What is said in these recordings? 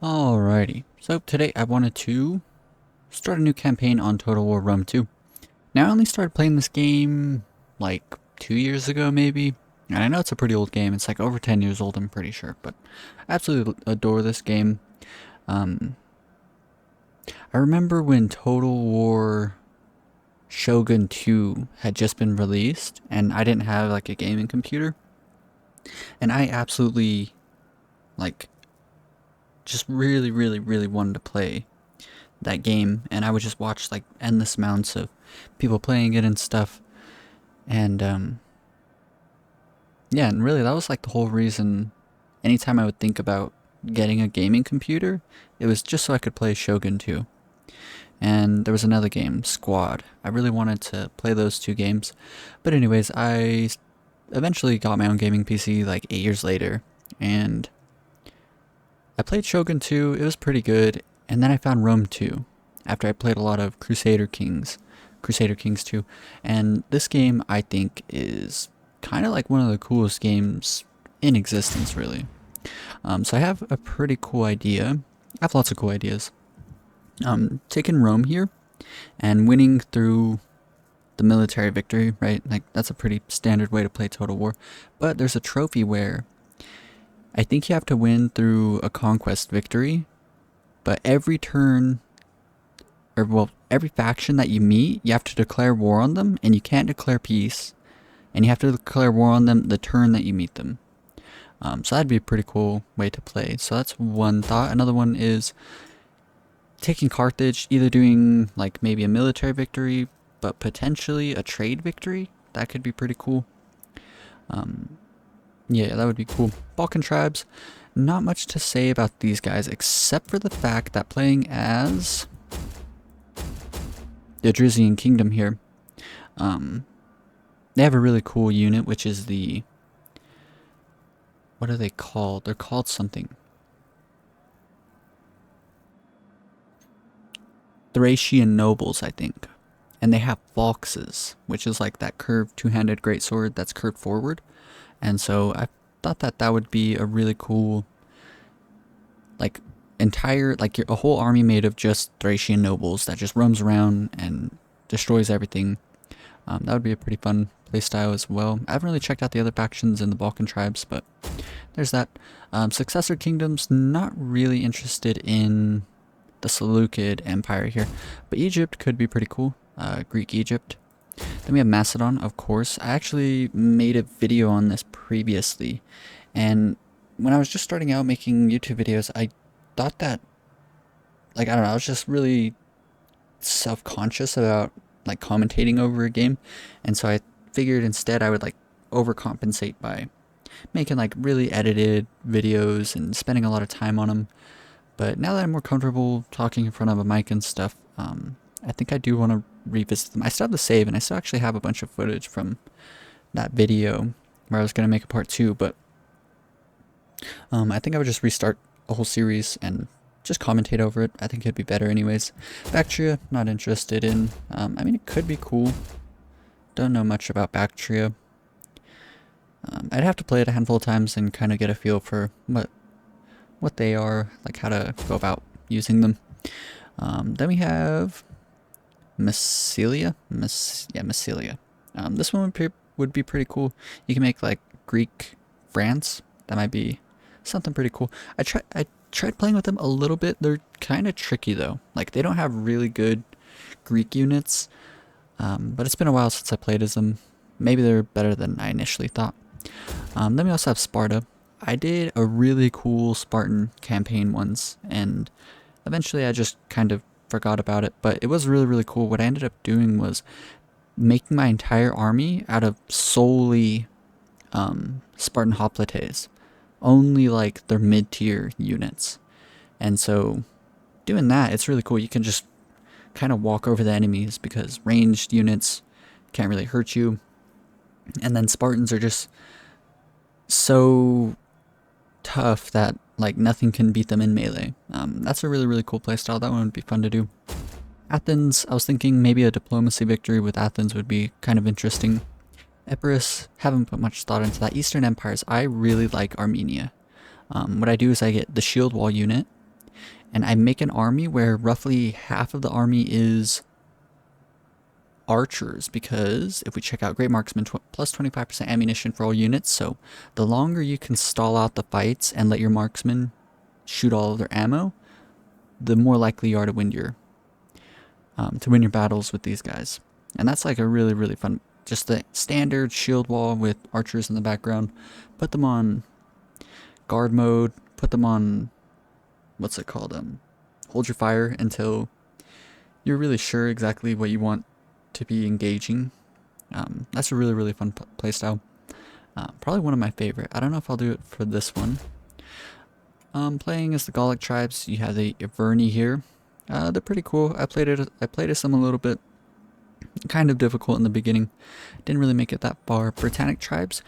Alrighty, so today I wanted to start a new campaign on Total War Rome 2. Now I only started playing this game like 2 years ago maybe, and I know it's a pretty old game, it's like over 10 years old I'm pretty sure, but I absolutely adore this game. Um, I remember when Total War Shogun 2 had just been released, and I didn't have like a gaming computer, and I absolutely like just really wanted to play that game, and I would just watch like endless amounts of people playing it and stuff. And yeah, and really that was like the whole reason. Anytime I would think about getting a gaming computer, it was just so I could play Shogun 2. And there was another game, Squad. I really wanted to play those two games. But anyways, I eventually got my own gaming PC like 8 years later, and I played Shogun 2. It was pretty good. And then I found Rome 2 after I played a lot of Crusader Kings 2. And this game I think is kind of like one of the coolest games in existence, really. So I have a pretty cool idea. I have lots of cool ideas. Taking Rome here and winning through the military victory, right? Like that's a pretty standard way to play Total War. But there's a trophy where I think you have to win through a conquest victory, but every turn, or well, every faction that you meet, you have to declare war on them, and you can't declare peace, and you have to declare war on them the turn that you meet them. So that'd be a pretty cool way to play. So that's one thought. Another one is taking Carthage, either doing like maybe a military victory, but potentially a trade victory. That could be pretty cool. Yeah, that would be cool. Balkan tribes, not much to say about these guys except for the fact that playing as the Adrizian Kingdom here, they have a really cool unit, which is the, what are they called? They're called something. Thracian nobles, I think. And they have Valxes, which is like that curved two-handed greatsword that's curved forward. And so I thought that that would be a really cool, like, a whole army made of just Thracian nobles that just roams around and destroys everything. That would be a pretty fun playstyle as well. I haven't really checked out the other factions in the Balkan tribes, but there's that. Successor kingdoms, not really interested in the Seleucid Empire here, but Egypt could be pretty cool. Greek Egypt. Then we have Macedon, of course. I actually made a video on this previously, and when I was just starting out making YouTube videos, I thought that, like, I don't know, I was just really self-conscious about, like, commentating over a game, and so I figured instead I would, like, overcompensate by making, like, really edited videos and spending a lot of time on them. But now that I'm more comfortable talking in front of a mic and stuff, I think I do want to revisit them. I still have the save, and I still actually have a bunch of footage from that video where I was going to make a part 2, but I think I would just restart a whole series and just commentate over it. I think it'd be better anyways. Bactria, not interested in. I mean, it could be cool. Don't know much about Bactria. I'd have to play it a handful of times and kind of get a feel for what they are, like how to go about using them. Then we have Massilia. Massilia. This one would be pretty cool. You can make like Greek France. That might be something pretty cool. I tried playing with them a little bit. They're kind of tricky though. Like they don't have really good Greek units. But it's been a while since I played as them. Maybe they're better than I initially thought. Then we also have Sparta. I did a really cool Spartan campaign once, and eventually I just kind of forgot about it, but it was really cool. What I ended up doing was making my entire army out of solely Spartan hoplites, only like their mid-tier units. And so doing that, it's really cool. You can just kind of walk over the enemies because ranged units can't really hurt you. And then Spartans are just so tough that like nothing can beat them in melee. That's a really cool playstyle. That one would be fun to do. Athens, I was thinking maybe a diplomacy victory with Athens would be kind of interesting. Epirus, haven't put much thought into that. Eastern Empires, I really like Armenia. What I do is I get the shield wall unit, And I make an army where roughly half of the army is archers, because if we check out Great Marksman, plus 25% ammunition for all units, so the longer you can stall out the fights and let your marksmen shoot all of their ammo, the more likely you are to win your battles with these guys. And that's like a really, really fun, just the standard shield wall with archers in the background. Put them on guard mode, put them on, what's it called, hold your fire until you're really sure exactly what you want to be engaging. That's a really, really fun playstyle. Probably one of my favorite. I don't know if I'll do it for this one. Playing as the Gallic tribes, you have the Iverni here. They're pretty cool. I played as them a little bit. Kind of difficult in the beginning. Didn't really make it that far. Britannic tribes,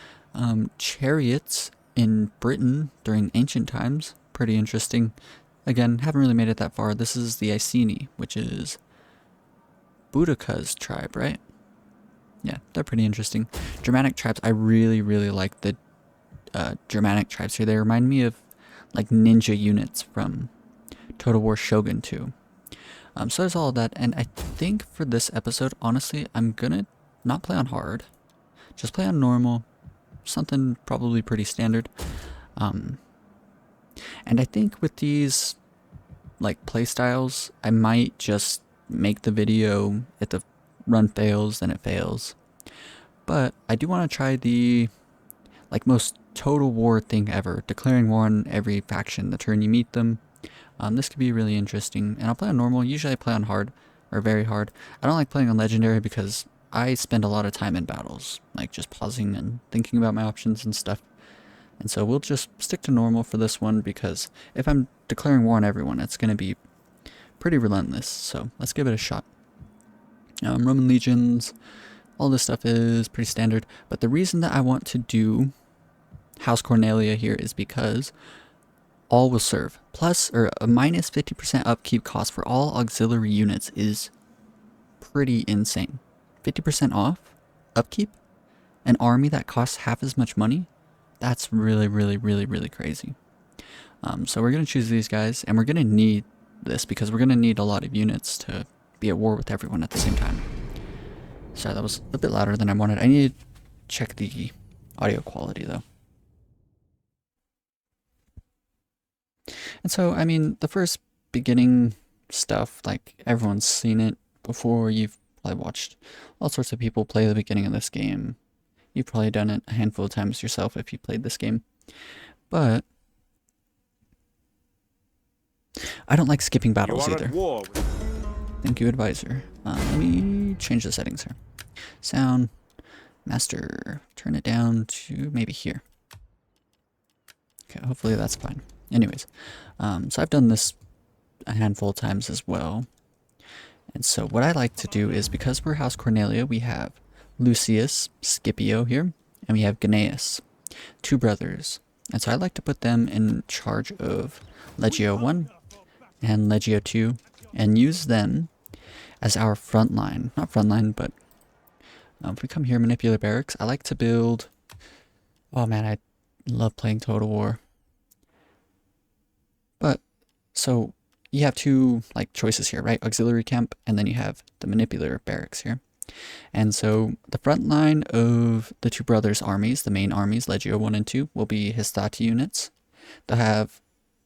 chariots in Britain during ancient times. Pretty interesting. Again, haven't really made it that far. This is the Iceni, which is Boudica's tribe, right? Yeah, they're pretty interesting. Germanic tribes, I really, really like the Germanic tribes here. They remind me of like ninja units from Total War Shogun 2. So there's all of that, and I think for this episode, honestly, I'm gonna not play on hard. Just play on normal. Something probably pretty standard. And I think with these like play styles, I might just make the video if the run fails, then it fails. But I do want to try the like most Total War thing ever, declaring war on every faction the turn you meet them. This could be really interesting, and I'll play on normal. Usually I play on hard, or very hard. I don't like playing on legendary because I spend a lot of time in battles, like just pausing and thinking about my options and stuff. And so we'll just stick to normal for this one, because if I'm declaring war on everyone, it's going to be pretty relentless. So let's give it a shot. Roman legions, all this stuff is pretty standard, but the reason that I want to do House Cornelia here is because all will serve. Plus, or a minus 50% upkeep cost for all auxiliary units is pretty insane. 50% off upkeep? An army that costs half as much money? That's really, really, really, really crazy. So we're going to choose these guys, and we're going to need this because we're going to need a lot of units to be at war with everyone at the same time. Sorry, that was a bit louder than I wanted. I need to check the audio quality though. And so, I mean, the first beginning stuff, like everyone's seen it before. You've probably watched all sorts of people play the beginning of this game. You've probably done it a handful of times yourself if you played this game. But I don't like skipping battles either. Thank you, advisor. Let me change the settings here. Sound, master, turn it down to maybe here. Okay, hopefully that's fine. Anyways, so I've done this a handful of times as well. And so what I like to do is, because we're House Cornelia, we have Lucius, Scipio here, and we have Gnaeus, two brothers. And so I like to put them in charge of Legio 1 and Legio 2 and use them as our front line. Not front line, but if we come here, Manipulator Barracks, I like to build... Oh man, I love playing Total War. But, so you have two like choices here, right? Auxiliary camp, and then you have the Manipulator Barracks here. And so the front line of the two brothers' armies, the main armies, Legio 1 and 2, will be Hastati units. They'll have,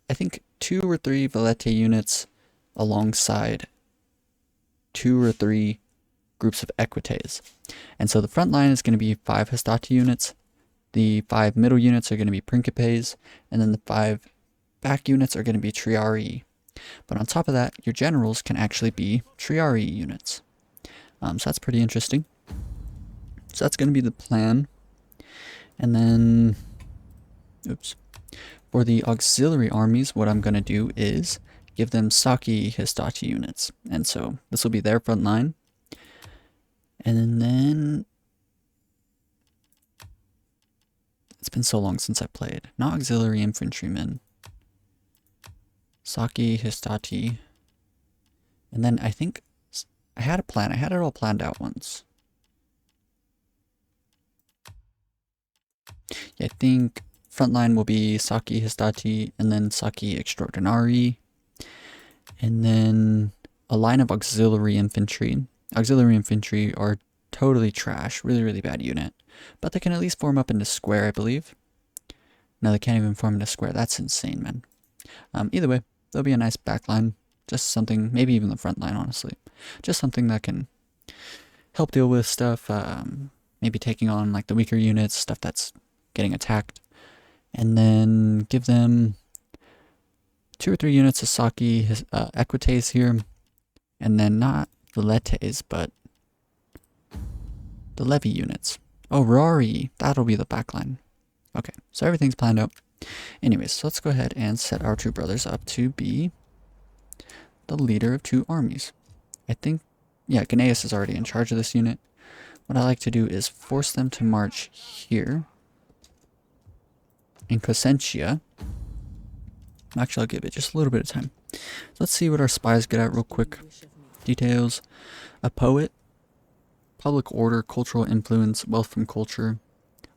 I think, 2 or 3 Velete units alongside 2 or 3 groups of Equites. And so the front line is going to be 5 Hastati units. The 5 middle units are going to be Principes, and then the 5 back units are going to be Triarii. But on top of that, your generals can actually be Triarii units. So that's pretty interesting. So that's going to be the plan. And then, oops. For the auxiliary armies, what I'm going to do is give them Saki Hastati units. And so this will be their front line. And then, it's been so long since I played. Not auxiliary infantrymen. Saki Hastati. And then I think I had a plan. I had it all planned out once. Yeah, I think front line will be Saki Hastati and then Saki Extraordinari. And then a line of auxiliary infantry. Auxiliary infantry are totally trash, really, really bad unit. But they can at least form up into square, I believe. No, they can't even form into square. That's insane, man. Either way, there'll be a nice back line. Just something, maybe even the front line, honestly. Just something that can help deal with stuff. Maybe taking on like the weaker units, stuff that's getting attacked. And then give them 2 or 3 units of Saki, Equites here. And then not Veletes, but the Levy units. Oh, Rari. That'll be the backline. Okay, so everything's planned out. Anyways, so let's go ahead and set our 2 brothers up to be the leader of 2 armies. I think, yeah, Gnaeus is already in charge of this unit. What I like to do is force them to march here. In Crescentia. Actually, I'll give it just a little bit of time. So let's see what our spies get at real quick. Details. A poet. Public order, cultural influence, wealth from culture.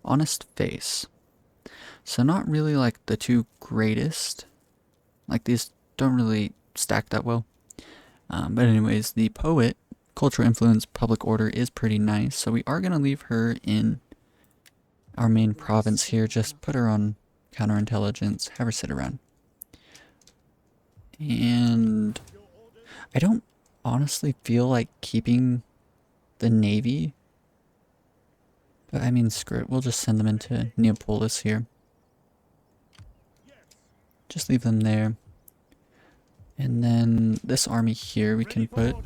Honest face. So not really like the 2 greatest. Like these don't really stack that well. But anyways, the poet, cultural influence, public order is pretty nice. So we are going to leave her in our main province here. Just put her on counterintelligence. Have her sit around. And I don't honestly feel like keeping the navy. But I mean, screw it. We'll just send them into Neapolis here. Just leave them there. And then this army here, we can put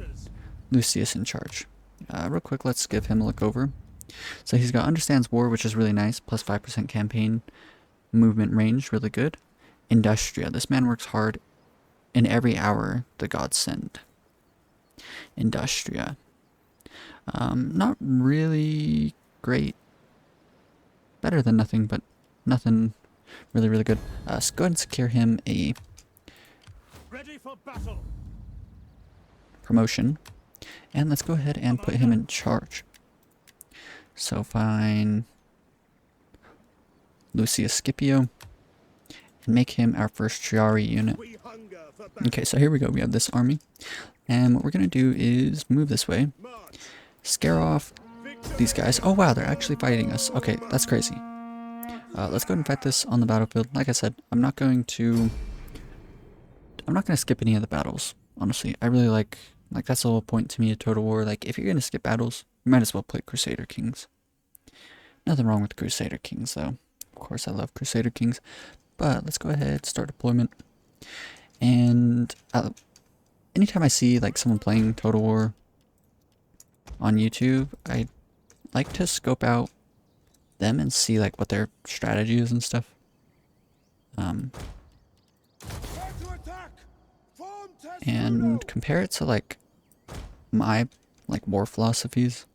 Lucius in charge. Real quick, let's give him a look over. So he's got Understands War, which is really nice. Plus 5% campaign movement range, really good. Industria. This man works hard in every hour the gods send. Industria. Not really great. Better than nothing, but nothing really, really good. So go ahead and secure him a promotion. And let's go ahead and put him in charge. So find Lucius Scipio and make him our first Triari unit. Okay, so here we go. We have this army. And what we're going to do is move this way. Scare off these guys. Oh wow, they're actually fighting us. Okay, that's crazy. Let's go ahead and fight this on the battlefield. Like I said, I'm not going to skip any of the battles. Honestly, I really like that's the whole point to me of Total War. Like, if you're going to skip battles, you might as well play Crusader Kings. Nothing wrong with Crusader Kings, though. Of course, I love Crusader Kings. But let's go ahead, start deployment. And anytime I see like someone playing Total War on YouTube, I like to scope out them and see like what their strategy is and stuff. And compare it to like my war philosophies.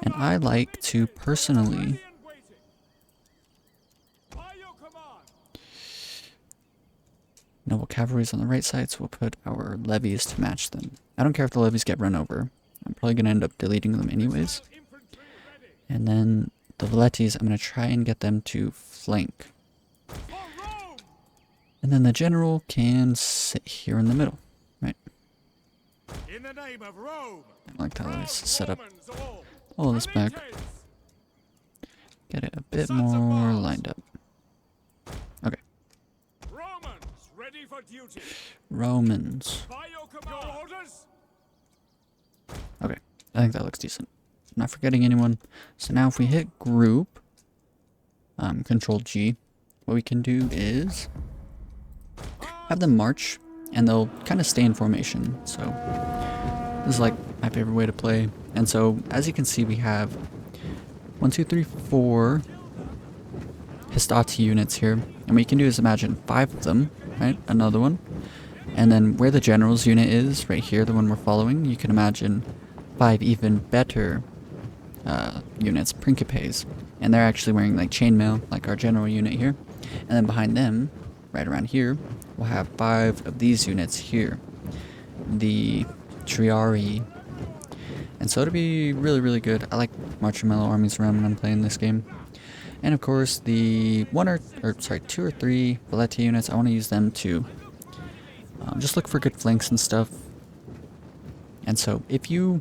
And I like to personally noble cavalry's on the right side, so we'll put our levies to match them. I don't care if the levies get run over. I'm probably going to end up deleting them anyways. And then the Veletes, I'm going to try and get them to flank. And then the general can sit here in the middle, right? In the name of Rome, I like how this is set up. All of this back. Get it a bit more lined up. Okay. Romans, ready for duty. Romans. Okay, I think that looks decent. I'm not forgetting anyone. So now if we hit group, Control G, what we can do is have them march, and they'll kind of stay in formation. So this is like my favorite way to play. And so as you can see, we have 1, 2, 3, 4 Hastati units here. And what you can do is imagine 5 of them, right? Another one. And then where the general's unit is, right here, the one we're following, you can imagine 5 even better units, Principes. And they're actually wearing like chainmail, like our general unit here. And then behind them, right around here, we'll have 5 of these units here. The Triari. And so it'll be really, really good. I like marching my little armies around when I'm playing this game. And of course, the 2 or 3 Veleta units, I want to use them to Just look for good flanks and stuff. And so if you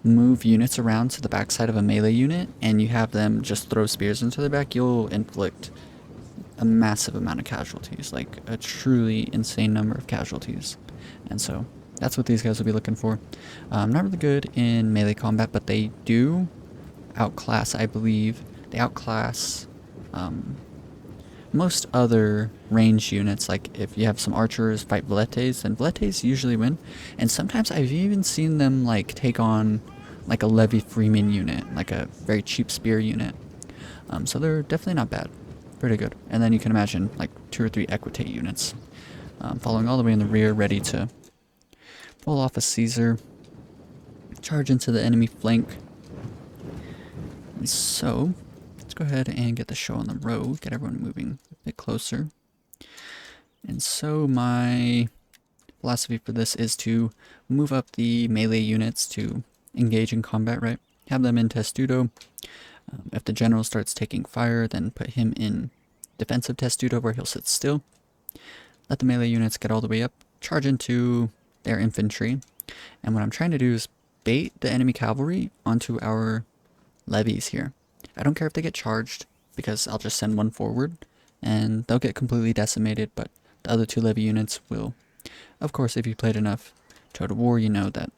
move units around to the backside of a melee unit and you have them just throw spears into their back, you'll inflict a massive amount of casualties, like a truly insane number of casualties. And so that's what these guys will be looking for. Not really good in melee combat, but they do outclass, I believe. They outclass most other ranged units. Like if you have some archers fight veletes, then veletes usually win. And sometimes I've even seen them like take on like a Levy Freeman unit, like a very cheap spear unit. So they're definitely not bad. Pretty good. And then you can imagine like 2 or 3 equitate units following all the way in the rear, ready to pull off a Caesar, charge into the enemy flank. And so let's go ahead and get the show on the road, get everyone moving a bit closer. And so my philosophy for this is to move up the melee units to engage in combat, right? Have them in testudo. If the general starts taking fire, then put him in defensive testudo where he'll sit still. Let the melee units get all the way up, charge into their infantry. And what I'm trying to do is bait the enemy cavalry onto our levies here. I don't care if they get charged, because I'll just send one forward and they'll get completely decimated, but the other 2 levy units will. Of course, if you played enough Total War, you know that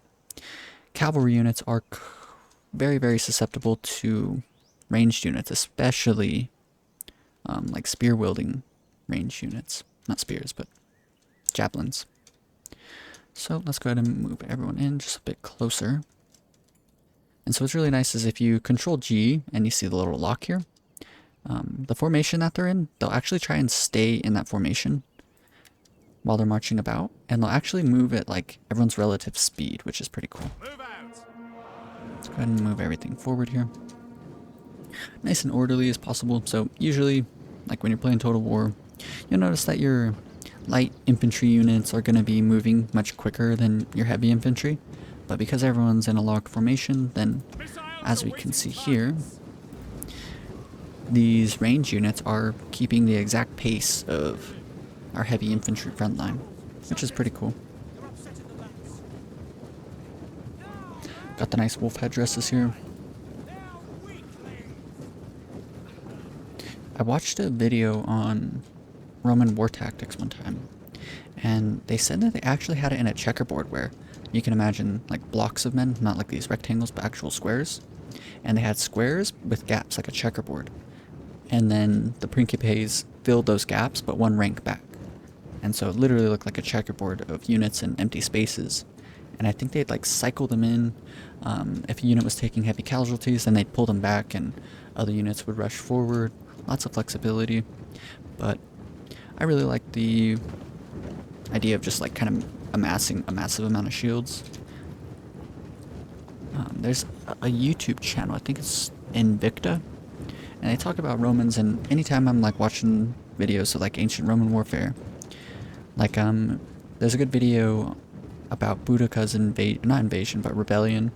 cavalry units are very, very susceptible to ranged units, especially like spear wielding ranged units. Not spears, but javelins. So let's go ahead and move everyone in just a bit closer. And so what's really nice is if you control G and you see the little lock here, the formation that they're in, they'll actually try and stay in that formation while they're marching about, and they'll actually move at like everyone's relative speed, which is pretty cool. Let's go ahead and move everything forward here. Nice and orderly as possible. So usually, like when you're playing Total War, you'll notice that your light infantry units are going to be moving much quicker than your heavy infantry. But because everyone's in a locked formation, then as we can see here, these range units are keeping the exact pace of our heavy infantry front line, which is pretty cool. Got the nice wolf headdresses here. I watched a video on Roman war tactics one time, and they said that they actually had it in a checkerboard where you can imagine like blocks of men, not like these rectangles, but actual squares. And they had squares with gaps like a checkerboard. And then the principes filled those gaps, but one rank back. And so it literally looked like a checkerboard of units in empty spaces. And I think they'd like cycle them in. If a unit was taking heavy casualties, then they'd pull them back and other units would rush forward. Lots of flexibility. But I really like the idea of just like kind of amassing a massive amount of shields. There's a YouTube channel, I think it's Invicta, and they talk about Romans, and anytime I'm like watching videos of like ancient Roman warfare, like there's a good video about Boudicca's not invasion, but rebellion,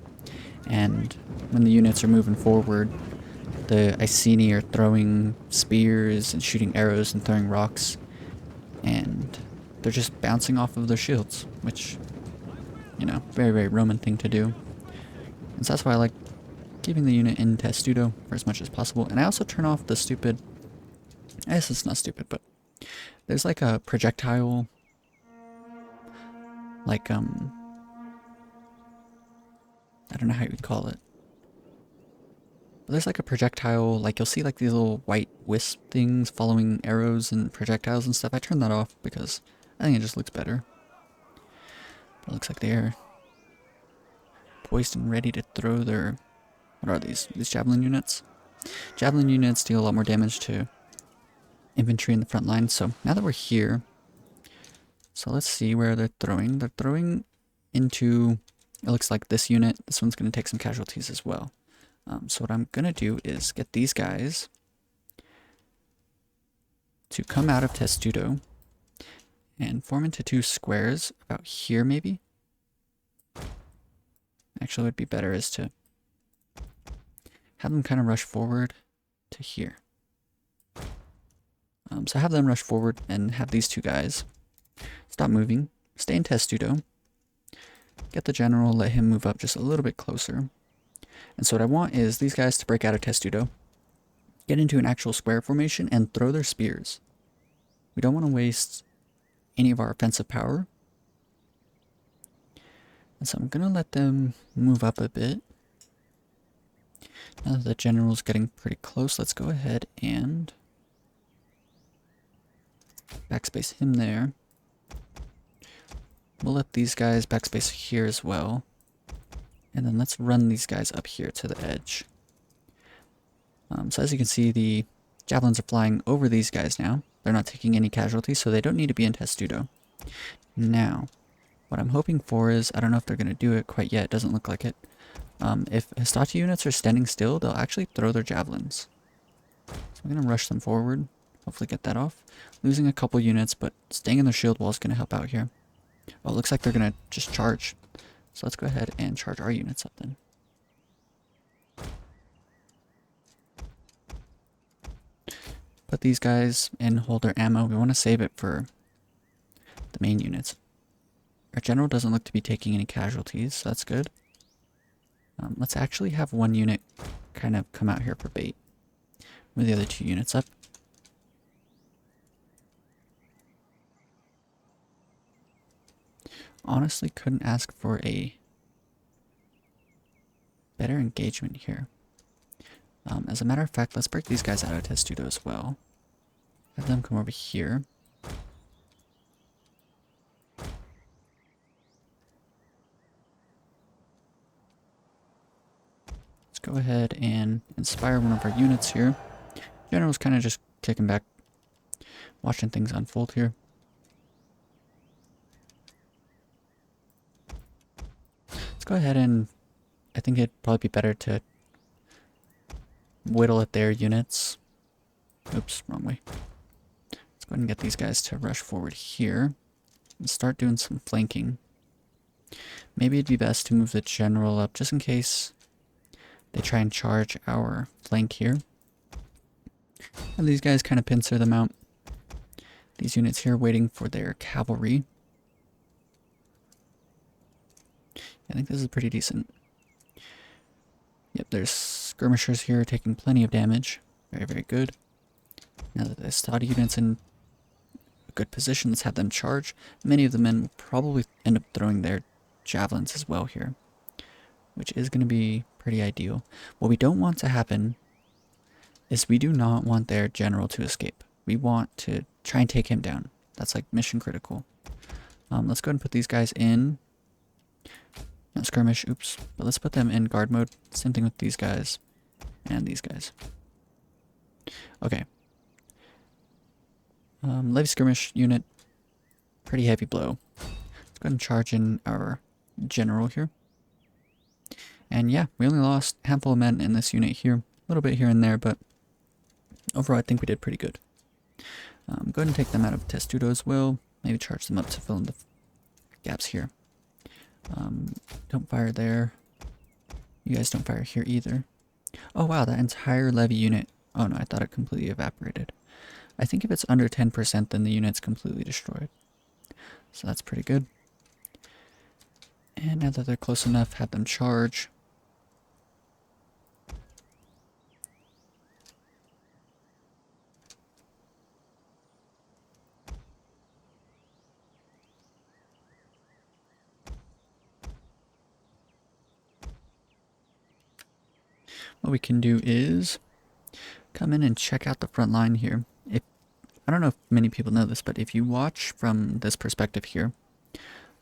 and when the units are moving forward, the Iceni are throwing spears and shooting arrows and throwing rocks, and they're just bouncing off of their shields, which, you know, very, very Roman thing to do. And so that's why I like keeping the unit in testudo for as much as possible. And I also turn off the stupid, I guess it's not stupid, but there's like a projectile, like, I don't know how you'd call it. But there's like a projectile, like you'll see like these little white wisp things following arrows and projectiles and stuff. I turn that off because I think it just looks better. But it looks like they're poised and ready to throw their, what are these? These javelin units? Javelin units deal a lot more damage to infantry in the front line. So now that we're here, so let's see where they're throwing. They're throwing into, it looks like this unit. This one's going to take some casualties as well. So what I'm going to do is get these guys to come out of testudo and form into 2 squares about here maybe. Actually, what would be better is to have them kind of rush forward to here. So have them rush forward and have these 2 guys stop moving, stay in testudo, get the general, let him move up just a little bit closer. And so what I want is these guys to break out of testudo, get into an actual square formation, and throw their spears. We don't want to waste any of our offensive power. And so I'm going to let them move up a bit. Now that the general's getting pretty close, let's go ahead and backspace him there. We'll let these guys backspace here as well. And then let's run these guys up here to the edge. So as you can see, the javelins are flying over these guys now. They're not taking any casualties, so they don't need to be in testudo. Now, what I'm hoping for is, I don't know if they're going to do it quite yet, it doesn't look like it. If Hastati units are standing still, they'll actually throw their javelins. So I'm going to rush them forward, hopefully get that off. Losing a couple units, but staying in their shield wall is going to help out here. Oh, it looks like they're going to just charge. So let's go ahead and charge our units up then. Put these guys in, hold their ammo. We want to save it for the main units. Our general doesn't look to be taking any casualties, so that's good. Let's actually have one unit kind of come out here for bait. Move the other two units up. Honestly, couldn't ask for a better engagement here. As a matter of fact, let's break these guys out of testudo as well. Have them come over here. Let's go ahead and inspire one of our units here. General's kind of just kicking back, watching things unfold here. Let's go ahead and I think it'd probably be better to whittle at their units. Oops, wrong way. Let's go ahead and get these guys to rush forward here and start doing some flanking. Maybe it'd be best to move the general up just in case they try and charge our flank here. And these guys kind of pincer them out. These units here waiting for their cavalry. I think this is pretty decent. Yep, there's skirmishers here taking plenty of damage. Very, very good. Now that the Hastati unit's in a good position, let's have them charge. Many of the men will probably end up throwing their javelins as well here, which is going to be pretty ideal. What we don't want to happen is we do not want their general to escape. We want to try and take him down. That's like mission critical. Let's go ahead and put these guys in. Not skirmish, oops. But let's put them in guard mode. Same thing with these guys and these guys. Okay. Levy skirmish unit. Pretty heavy blow. Let's go ahead and charge in our general here. And yeah, we only lost a handful of men in this unit here. A little bit here and there, but overall I think we did pretty good. Go ahead and take them out of testudo as well. Maybe charge them up to fill in the gaps here. Don't fire there. You guys don't fire here either. Oh wow, that entire levy unit. Oh no, I thought it completely evaporated. I think if it's under 10%, then the unit's completely destroyed. So that's pretty good. And now that they're close enough, have them charge. What we can do is come in and check out the front line here. I don't know if many people know this, but if you watch from this perspective here,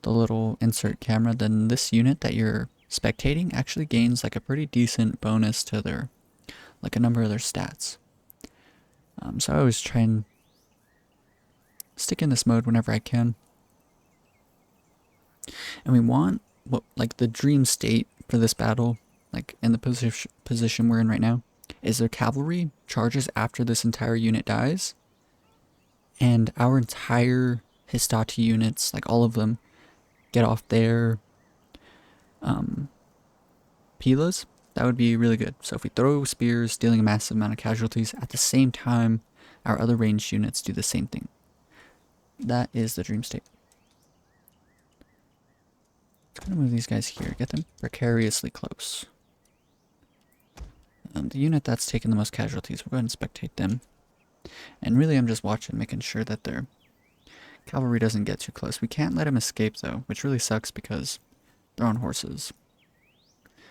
the little insert camera, then this unit that you're spectating actually gains like a pretty decent bonus to their, like a number of their stats. So I always try and stick in this mode whenever I can. And we want what, like the dream state for this battle, like in the position we're in right now, is their cavalry charges after this entire unit dies, and our entire Hastati units, like all of them, get off their pilas. That would be really good. So if we throw spears, dealing a massive amount of casualties, at the same time, our other ranged units do the same thing. That is the dream state. Let's kind of move these guys here. Get them precariously close. The unit that's taking the most casualties, we'll go ahead and spectate them. And really I'm just watching, making sure that their cavalry doesn't get too close. We can't let them escape though, which really sucks because they're on horses.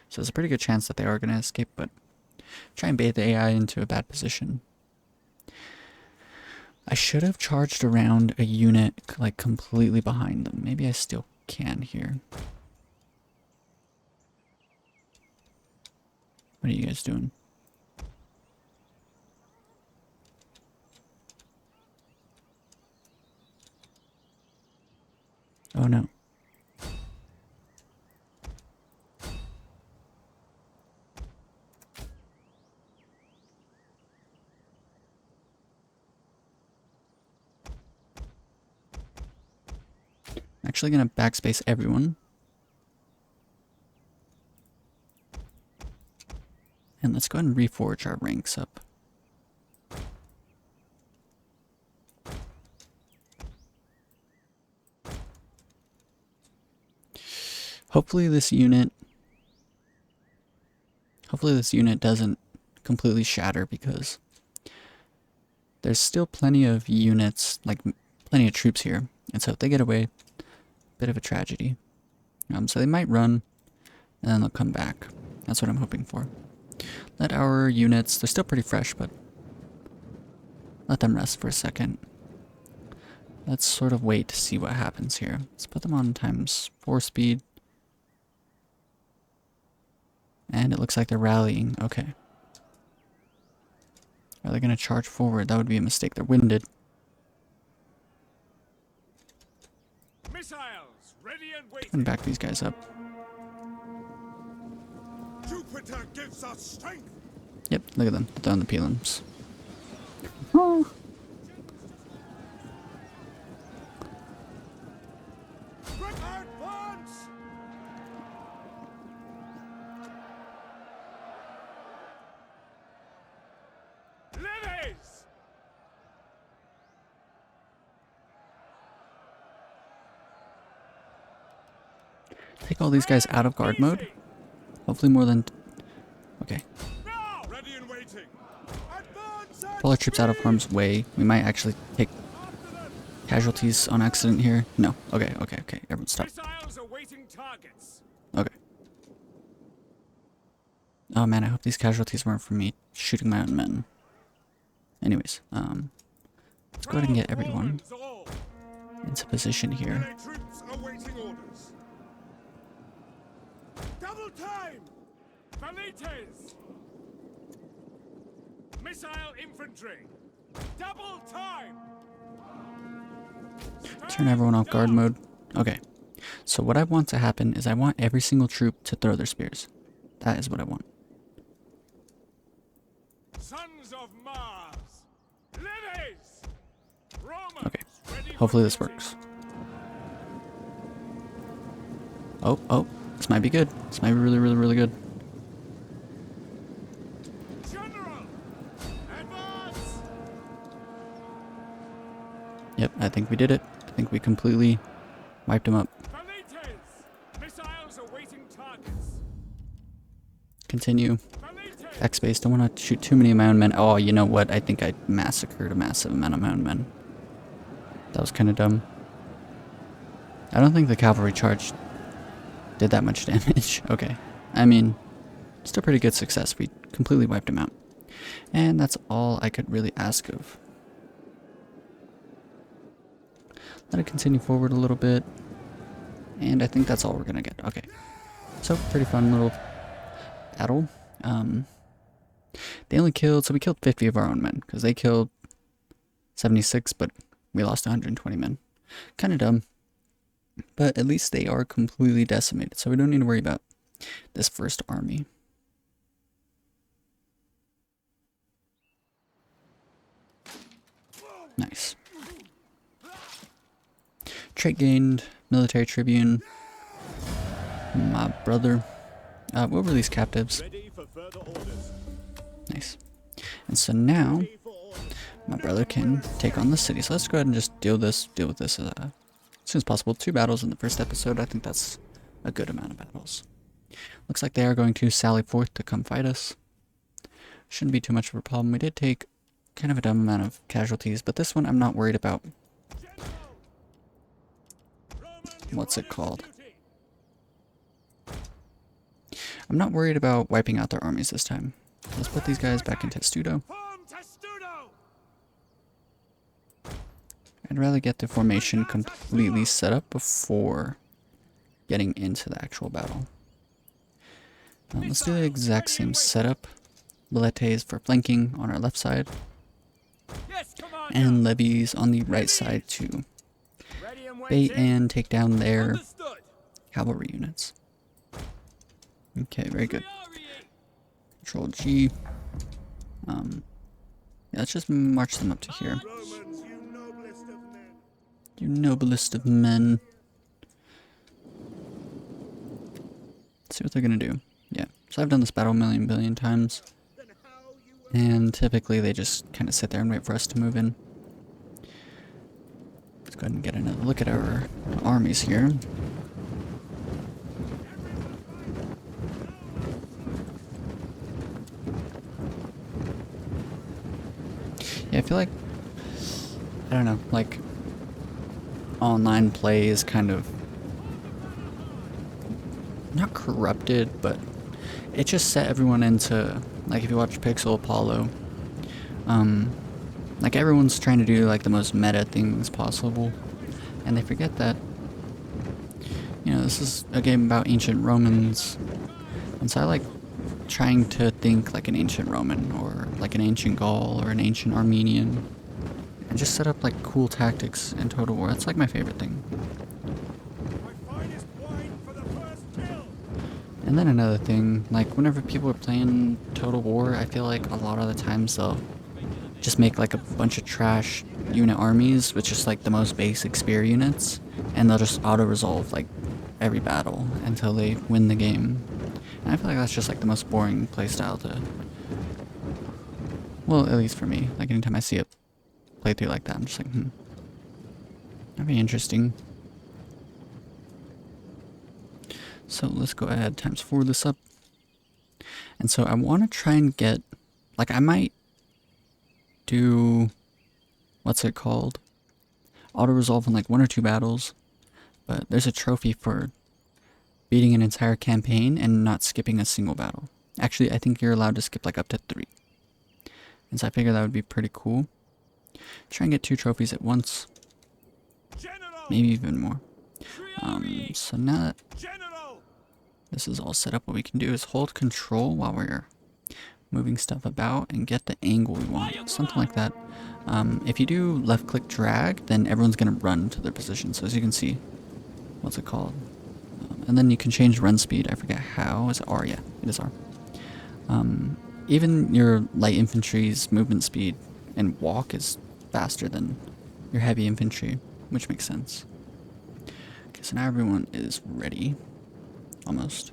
So there's a pretty good chance that they are going to escape, but try and bait the AI into a bad position. I should have charged around a unit like completely behind them. Maybe I still can here. What are you guys doing? Oh no. I'm actually gonna backspace everyone. And let's go ahead and reforge our ranks up. Hopefully this unit doesn't completely shatter, because there's still plenty of units, like plenty of troops here. And so if they get away, bit of a tragedy. So they might run and then they'll come back. That's what I'm hoping for. Let our units, they're still pretty fresh, but let them rest for a second. Let's sort of wait to see what happens here. Let's put them on ×4 speed. And it looks like they're rallying. Okay. Are they going to charge forward? That would be a mistake. They're winded. Missiles ready and waiting. And back these guys up. Jupiter gives us strength. Yep, look at them. They're on the pylons. Oh. Advance. Levies. Take all these guys out of guard mode. Hopefully more than... Okay. Ready and waiting. Pull our troops out of harm's way. We might actually take casualties on accident here. No. Okay. Everyone stop. Missiles awaiting targets. Okay. Oh man, I hope these casualties weren't from me shooting my own men. Anyways, let's go ahead and get everyone into position here. Troops awaiting orders. Double time. Valites. Missile infantry. Double time. Turn everyone off guard mode. Okay. So what I want to happen is I want every single troop to throw their spears. That is what I want. Sons of Mars. Levies. Romans. Okay. Hopefully this works. Oh. This might be good. This might be really good. General. Advance. Yep, I think we did it. I think we completely wiped them up. Valites. Missiles awaiting targets. Continue. Valites. Backspace. Don't want to shoot too many of my own men. Oh, you know what? I think I massacred a massive amount of my own men. That was kind of dumb. I don't think the cavalry charge did that much damage. Okay. I mean, still pretty good success. We completely wiped him out. And that's all I could really ask of. Let it continue forward a little bit. And I think that's all we're going to get. Okay. So, pretty fun little battle. They only killed, so we killed 50 of our own men, because they killed 76, but we lost 120 men. Kind of dumb. But at least they are completely decimated, so we don't need to worry about this first army. Nice. Trait gained, military tribune, my brother. We'll release captives. Nice. And so now, my brother can take on the city. So let's go ahead and just deal with this as soon as possible. 2 battles in the first episode. I think that's a good amount of battles. Looks like they are going to sally forth to come fight us. Shouldn't be too much of a problem. We did take kind of a dumb amount of casualties, but this one I'm not worried about. What's it called? I'm not worried about wiping out their armies this time. Let's put these guys back in Testudo. I'd rather get the formation completely set up before getting into the actual battle. Let's do the exact same setup. Billetes for flanking on our left side, and levies on the right side to bait and take down their cavalry units. Okay, very good. Control G. Yeah, let's just march them up to here. You noblest of men. Let's see what they're gonna do. Yeah, so I've done this battle a million billion times. And typically they just kind of sit there and wait for us to move in. Let's go ahead and get another look at our armies here. Yeah, I feel like, I don't know, like online play is kind of not corrupted, but it just set everyone into, like, if you watch Pixel Apollo, like everyone's trying to do like the most meta things possible, and they forget that, you know, this is a game about ancient Romans, and so I like trying to think like an ancient Roman, or like an ancient Gaul, or an ancient Armenian, and just set up like cool tactics in Total War. That's like my favorite thing. And then another thing, like whenever people are playing Total War, I feel like a lot of the times they'll just make like a bunch of trash unit armies with just like the most basic spear units, and they'll just auto-resolve like every battle until they win the game. And I feel like that's just like the most boring playstyle to, well, at least for me. Like anytime I see a playthrough like that, I'm just like, that'd be interesting. So let's go ahead, ×4 this up. And so I want to try and get, like I might do, what's it called? Auto-resolve in like 1 or 2 battles. But there's a trophy for beating an entire campaign and not skipping a single battle. Actually, I think you're allowed to skip like up to 3. And so I figured that would be pretty cool. Try and get 2 trophies at once. Maybe even more. So now that this is all set up, what we can do is hold control while we're moving stuff about and get the angle we want. Something like that. If you do left click drag, then everyone's going to run to their position. So as you can see, what's it called? And then you can change run speed. I forget how. Is it R? Yeah, it is R. Even your light infantry's movement speed and walk is faster than your heavy infantry, which makes sense. Okay, so now everyone is ready. Almost.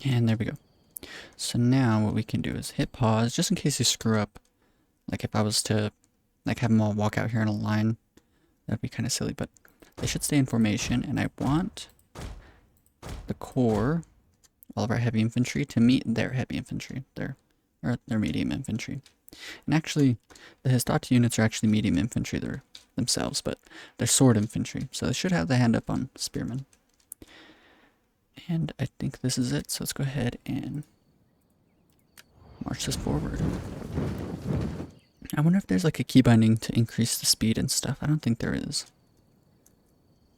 And there we go. So now what we can do is hit pause, just in case you screw up. Like if I was to like have them all walk out here in a line, that'd be kind of silly, but they should stay in formation, and I want the core, all of our heavy infantry, to meet their heavy infantry, their medium infantry. And actually, the Hastati units are actually medium infantry themselves, but they're sword infantry, so they should have the hand up on spearmen. And I think this is it, so let's go ahead and march this forward. I wonder if there's like a key binding to increase the speed and stuff. I don't think there is.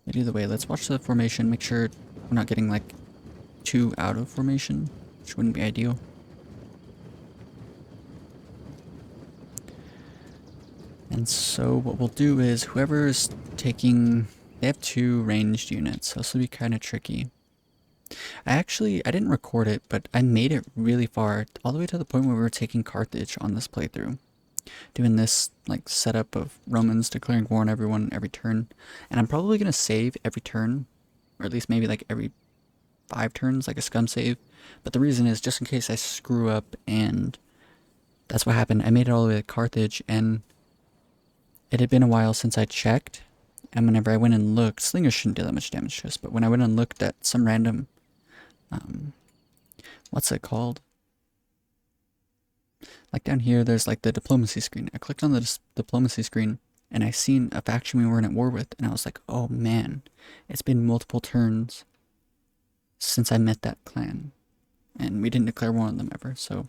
But either way, let's watch the formation, make sure we're not getting like too out of formation, which wouldn't be ideal. And so what we'll do is whoever is taking, they have 2 ranged units, so this will be kind of tricky. I didn't record it, but I made it really far, all the way to the point where we were taking Carthage on this playthrough. Doing this like setup of Romans declaring war on everyone every turn. And I'm probably going to save every turn, or at least maybe like every 5 turns, like a scum save. But the reason is just in case I screw up, and that's what happened. I made it all the way to Carthage, and it had been a while since I checked, and whenever I went and looked, slingers shouldn't do that much damage to us, but when I went and looked at some random, what's it called? Like down here, there's like the diplomacy screen. I clicked on the diplomacy screen, and I seen a faction we weren't at war with, and I was like, oh man, it's been multiple turns since I met that clan, and we didn't declare war on them ever, so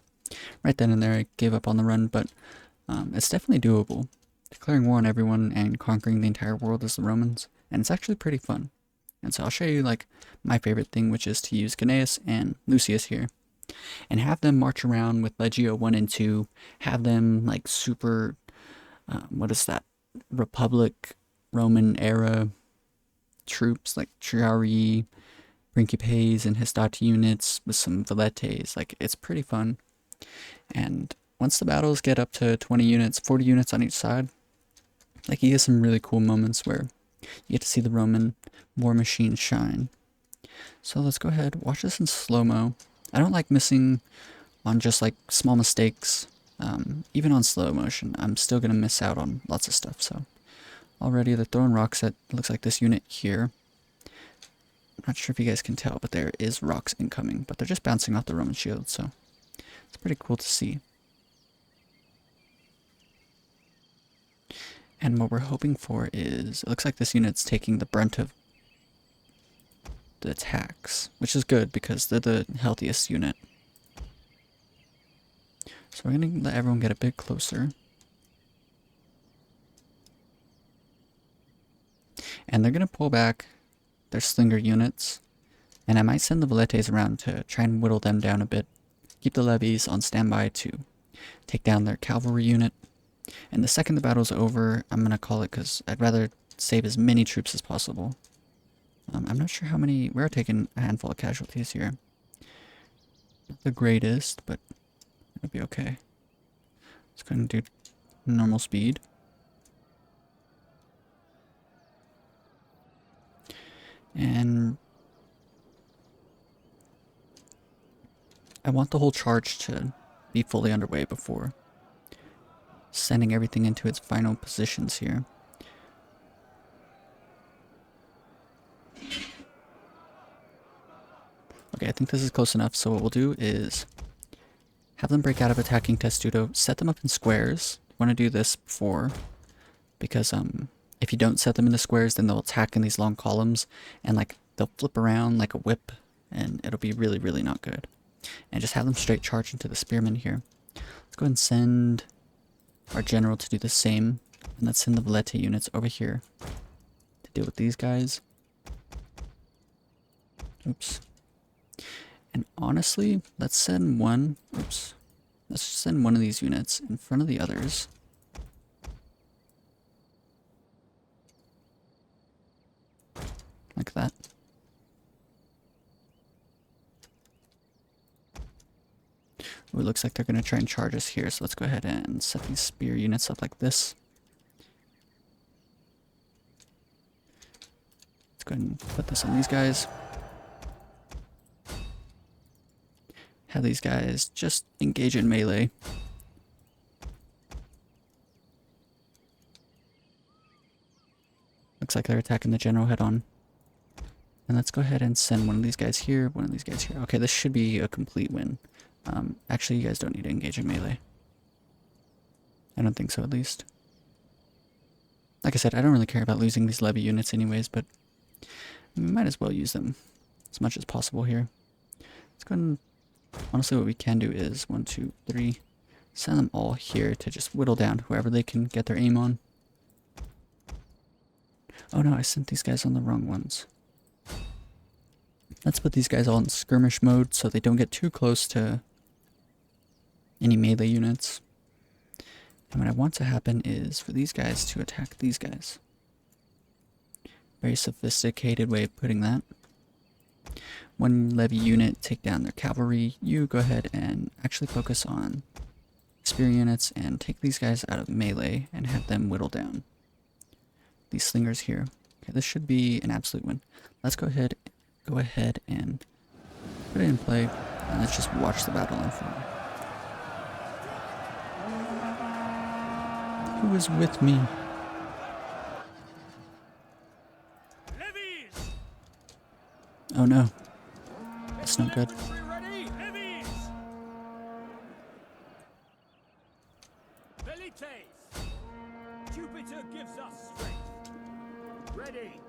right then and there I gave up on the run, but it's definitely doable. Declaring war on everyone and conquering the entire world as the Romans, and it's actually pretty fun. And so I'll show you like my favorite thing, which is to use Gnaeus and Lucius here, and have them march around with Legio 1 and 2, have them like super, what is that, Republic, Roman era troops like Triarii, Principes, and Hastati units with some Veletes. Like, it's pretty fun. And once the battles get up to 20 units, 40 units on each side, like, you get some really cool moments where you get to see the Roman war machine shine. So let's go ahead, watch this in slow-mo. I don't like missing on just like small mistakes. Even on slow motion, I'm still gonna miss out on lots of stuff. So already they're throwing rocks at, looks like this unit here. I'm not sure if you guys can tell, but there is rocks incoming, but they're just bouncing off the Roman shield, so it's pretty cool to see. And what we're hoping for is, it looks like this unit's taking the brunt of the attacks, which is good because they're the healthiest unit. So we're going to let everyone get a bit closer. And they're going to pull back their slinger units. And I might send the Veletes around to try and whittle them down a bit. Keep the levies on standby to take down their cavalry unit. And the second the battle's over, I'm going to call it because I'd rather save as many troops as possible. I'm not sure how many, we're taking a handful of casualties here. Not the greatest, but it'll be okay. Let's go ahead and do normal speed. And I want the whole charge to be fully underway before sending everything into its final positions here. Okay, I think this is close enough, so what we'll do is have them break out of attacking Testudo, set them up in squares. You want to do this before, because if you don't set them into squares, then they'll attack in these long columns, and like they'll flip around like a whip, and it'll be really, really not good. And just have them straight charge into the spearmen here. Let's go ahead and send our general to do the same, and let's send the Velete units over here to deal with these guys. Oops. And honestly, let's send one, let's send one of these units in front of the others. Like that. Ooh, it looks like they're going to try and charge us here, so let's go ahead and set these spear units up like this. Let's go ahead and put this on these guys. Have these guys just engage in melee. Looks like they're attacking the general head on. And let's go ahead and send one of these guys here, one of these guys here. Okay, this should be a complete win. Actually, you guys don't need to engage in melee. I don't think so, at least. Like I said, I don't really care about losing these levy units anyways, but we might as well use them as much as possible here. Let's go ahead and, honestly, what we can do is 1, 2, 3, send them all here to just whittle down whoever they can get their aim on. Oh no, I sent these guys on the wrong ones. Let's put these guys all in skirmish mode so they don't get too close to any melee units. And what I want to happen is for these guys to attack these guys. Very sophisticated way of putting that. One levy unit take down their cavalry. You go ahead and actually focus on spear units and take these guys out of melee and have them whittle down these slingers here. Okay, this should be an absolute win. Let's go ahead and put it in play, and let's just watch the battle unfold. Who is with me? Oh no. That's not good. Infantry ready. Heavies. Velites. Jupiter gives us strength. Ready.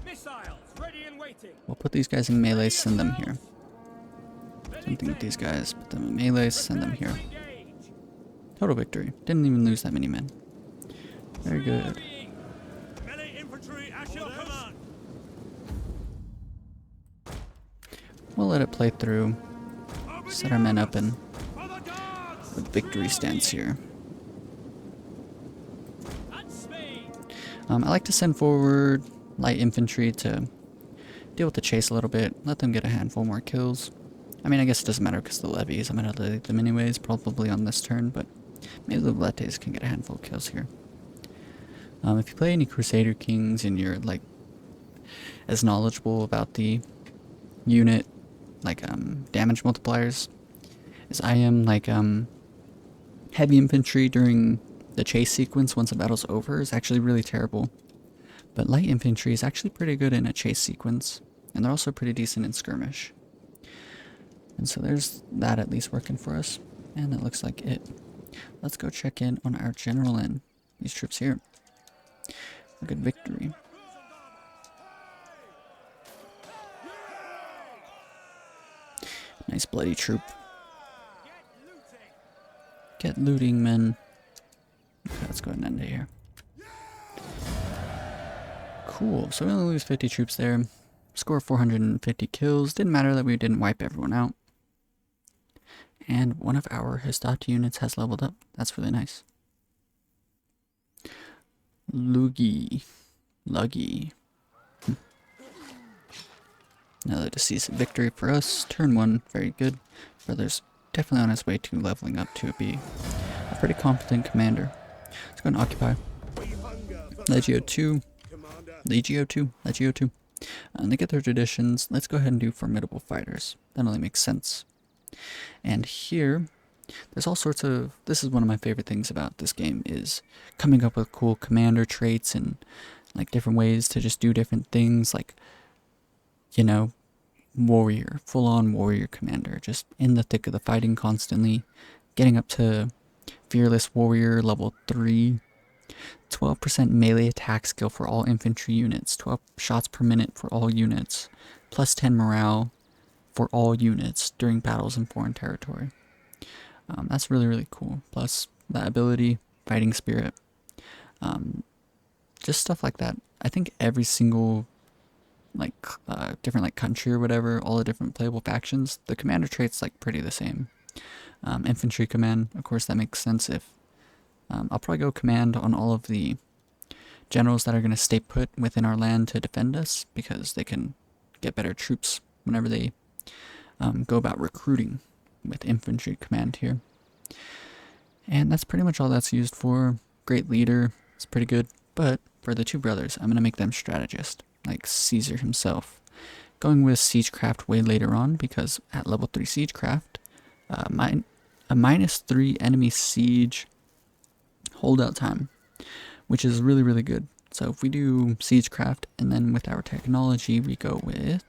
Missiles ready and waiting. We'll put these guys in melee, send them here. Same thing with these guys. Put them in melee, send them here. Total victory. Didn't even lose that many men. Very good. Melee infantry at your command. We'll let it play through. Set our men up in the victory stance here. I like to send forward light infantry to deal with the chase a little bit. Let them get a handful more kills. I mean, I guess it doesn't matter because the levies, I'm going to delete them anyways, probably on this turn, but maybe the velites can get a handful of kills here. If you play any Crusader Kings and you're like as knowledgeable about the unit like damage multipliers as I am, like heavy infantry during the chase sequence once the battle's over is actually really terrible. But light infantry is actually pretty good in a chase sequence, and they're also pretty decent in skirmish. And so there's that at least working for us, and that looks like it. Let's go check in on our general and these troops here. A good victory. Nice bloody troop. Get looting, men. Okay, let's go ahead and end it here. Cool, so we only lose 50 troops there. Score 450 kills. Didn't matter that we didn't wipe everyone out. And one of our Histata units has leveled up. That's really nice. Luggy. Another decisive victory for us. Turn 1, very good. Brother's definitely on his way to leveling up to be a pretty competent commander. Let's go and occupy. Legio 2. Legio 2. They get their traditions. Let's go ahead and do formidable fighters. That only makes sense. And here, there's all sorts of... This is one of my favorite things about this game, is coming up with cool commander traits and like different ways to just do different things, like, you know, warrior, full-on warrior commander, just in the thick of the fighting constantly, getting up to fearless warrior level 3, 12% melee attack skill for all infantry units, 12 shots per minute for all units, plus 10 morale for all units during battles in foreign territory. That's really, really cool. Plus that ability, fighting spirit, just stuff like that. I think every single like different like country or whatever, all the different playable factions, the commander traits like pretty the same. Infantry command, of course, that makes sense. If I'll probably go command on all of the generals that are going to stay put within our land to defend us, because they can get better troops whenever they go about recruiting with infantry command here. And that's pretty much all that's used for. Great leader, it's pretty good. But for the two brothers, I'm going to make them strategist, like Caesar himself. Going with siegecraft way later on, because at level 3 siegecraft, a -3 enemy siege holdout time, which is really, really good. So if we do siegecraft, and then with our technology, we go with,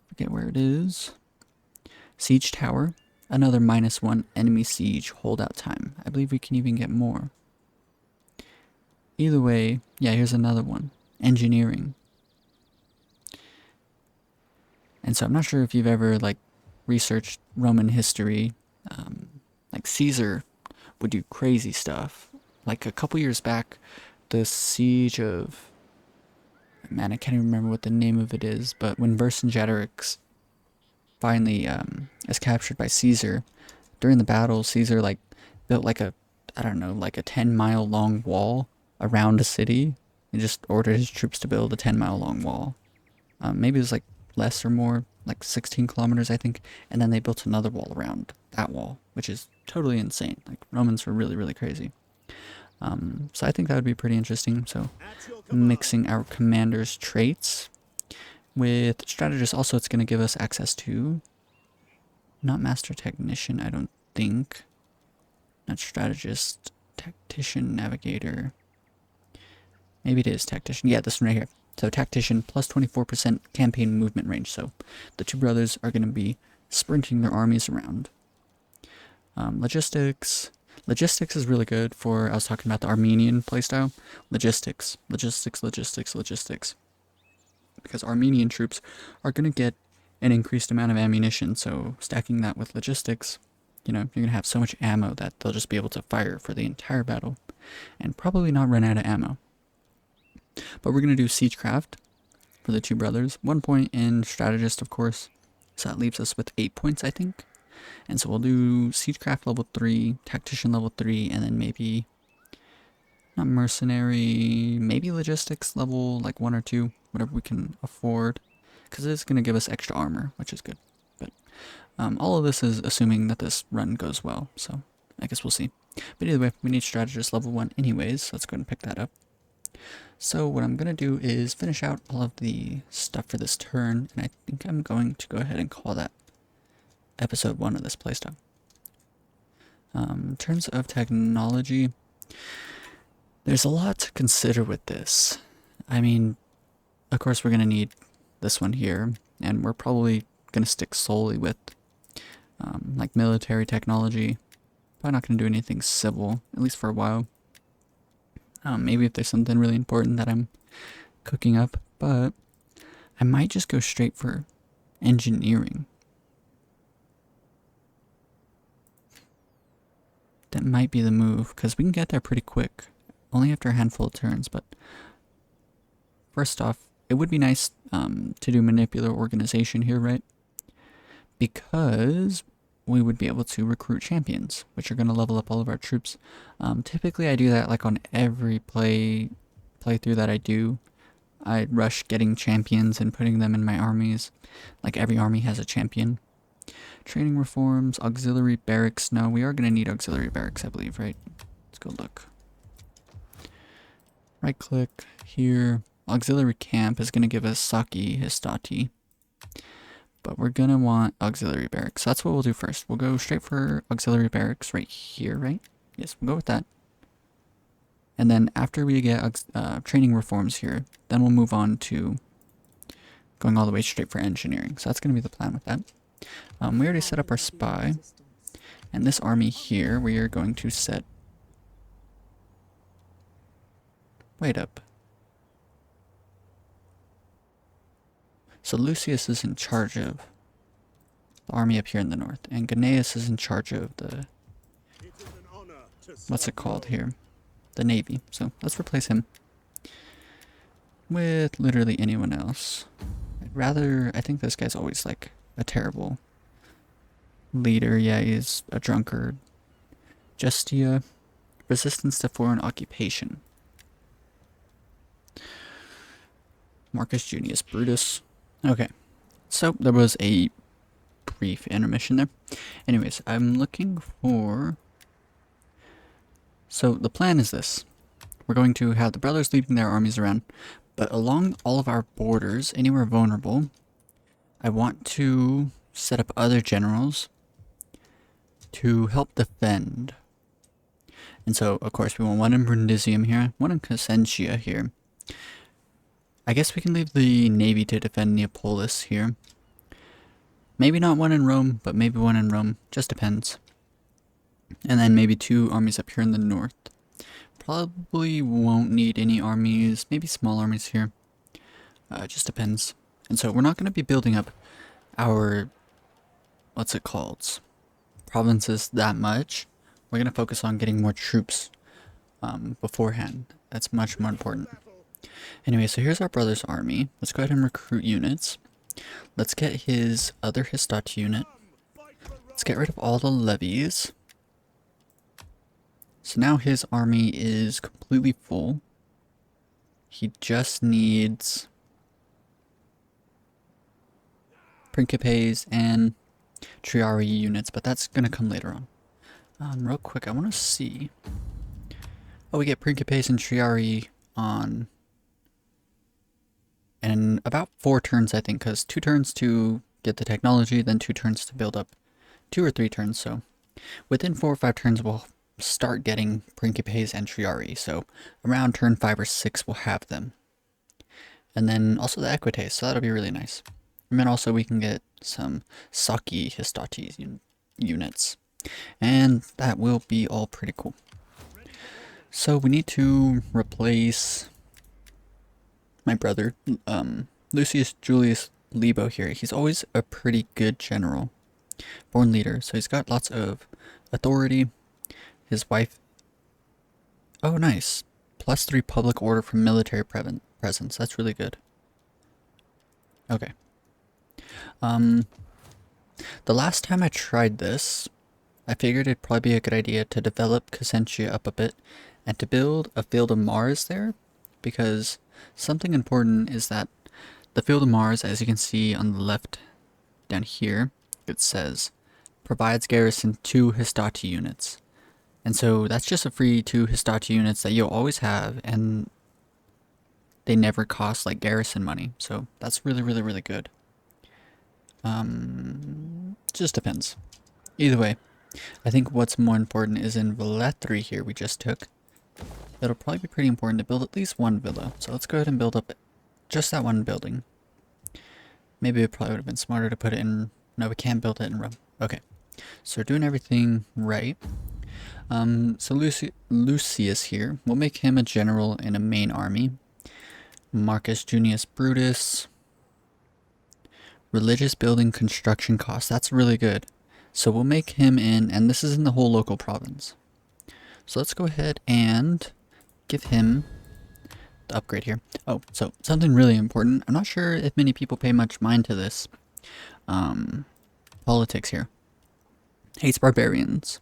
forget where it is, siege tower, another -1 enemy siege holdout time. I believe we can even get more. Either way, yeah, here's another one, engineering. And so I'm not sure if you've ever like researched Roman history. Like Caesar would do crazy stuff. Like a couple years back, the siege of, man, I can't even remember what the name of it is, but when Vercingetorix finally is captured by Caesar, during the battle, Caesar like built like a, I don't know, like a 10-mile long wall around a city. He just ordered his troops to build a 10-mile long wall. Maybe it was like less or more, like 16 kilometers, I think. And then they built another wall around that wall, which is totally insane. Like, Romans were really, really crazy. So I think that would be pretty interesting. So mixing our commander's traits with strategist. Also, it's going to give us access to, not master technician, I don't think. Not strategist, tactician, navigator. Maybe it is tactician. Yeah, this one right here. So tactician plus 24% campaign movement range. So the two brothers are going to be sprinting their armies around. Logistics. Logistics is really good for, I was talking about the Armenian playstyle. Logistics. Because Armenian troops are going to get an increased amount of ammunition. So stacking that with logistics, you know, you're going to have so much ammo that they'll just be able to fire for the entire battle and probably not run out of ammo. But we're going to do siegecraft for the two brothers. 1 point in strategist, of course. So that leaves us with 8 points, I think. And so we'll do siegecraft level 3, tactician level 3, and then maybe, not mercenary, maybe logistics level like 1 or 2, whatever we can afford. Because it's going to give us extra armor, which is good. But all of this is assuming that this run goes well, so I guess we'll see. But either way, we need strategist level 1 anyways, so let's go ahead and pick that up. So what I'm going to do is finish out all of the stuff for this turn, and I think I'm going to go ahead and call that episode 1 of this playstyle. In terms of technology, there's a lot to consider with this. I mean, of course we're going to need this one here, and we're probably going to stick solely with like military technology. Probably not going to do anything civil, at least for a while. Maybe if there's something really important that I'm cooking up, but I might just go straight for engineering. That might be the move, because we can get there pretty quick. Only after a handful of turns, but first off, it would be nice to do manipular organization here, right? Because we would be able to recruit champions, which are going to level up all of our troops. Typically I do that like on every playthrough that I do. I rush getting champions and putting them in my armies. Like every army has a champion. Training reforms, auxiliary barracks. No, we are going to need auxiliary barracks, I believe, right? Let's go look. Right click here. Auxiliary camp is going to give us Saki Histati. But we're going to want auxiliary barracks. So that's what we'll do first. We'll go straight for auxiliary barracks right here, right? Yes, we'll go with that. And then after we get training reforms here, then we'll move on to going all the way straight for engineering. So that's going to be the plan with that. We already set up our spy. And this army here, we are going to set... Wait up. So Lucius is in charge of the army up here in the north, and Gnaeus is in charge of the, what's it called here? The navy. So let's replace him with literally anyone else. I think this guy's always like a terrible leader. Yeah, he's a drunkard. Justia, resistance to foreign occupation. Marcus Junius Brutus. Okay, so there was a brief intermission there. Anyways, I'm looking for... So the plan is this. We're going to have the brothers leading their armies around, but along all of our borders, anywhere vulnerable, I want to set up other generals to help defend. And so, of course, we want one in Brundisium here, one in Cassentia here. I guess we can leave the navy to defend Neapolis here. Maybe not one in Rome, but maybe one in Rome. Just depends. And then maybe 2 armies up here in the north. Probably won't need any armies. Maybe small armies here. Just depends. And so we're not going to be building up our... what's it called? Provinces that much. We're going to focus on getting more troops beforehand. That's much more important. Anyway, so here's our brother's army. Let's go ahead and recruit units. Let's get his other Histat unit. Let's get rid of all the levies. So now his army is completely full. He just needs Principes and Triarii units, but that's going to come later on. Real quick, I want to see. Oh, we get Principes and Triarii on... in about 4 turns, I think, because 2 turns to get the technology, then 2 turns to build up, 2 or 3 turns. So within 4 or 5 turns, we'll start getting Principes and Triarii. So around turn 5 or 6, we'll have them. And then also the Equites, so that'll be really nice. And then also we can get some Saki Histachi units. And that will be all pretty cool. So we need to replace my brother, Lucius Julius Lebo here. He's always a pretty good general, born leader. So he's got lots of authority. His wife, oh nice, +3 public order from military presence. That's really good. Okay. The last time I tried this, I figured it'd probably be a good idea to develop Casentia up a bit and to build a field of Mars there, because something important is that the field of Mars, as you can see on the left down here, it says provides garrison 2 Histachi units. And so that's just a free 2 Histachi units that you'll always have, and they never cost like garrison money. So that's really, really, really good. Just depends. Either way, I think what's more important is in Velletri here we just took. It'll probably be pretty important to build at least one villa. So let's go ahead and build up just that one building. Maybe it probably would have been smarter to put it in... No, we can't build it in Rome. Okay. So we're doing everything right. So Lucius here, we'll make him a general in a main army. Marcus Junius Brutus. Religious building construction cost. That's really good. So we'll make him in, and this is in the whole local province. So let's go ahead and give him the upgrade here. Oh, so something really important. I'm not sure if many people pay much mind to this. Politics here. Hates barbarians.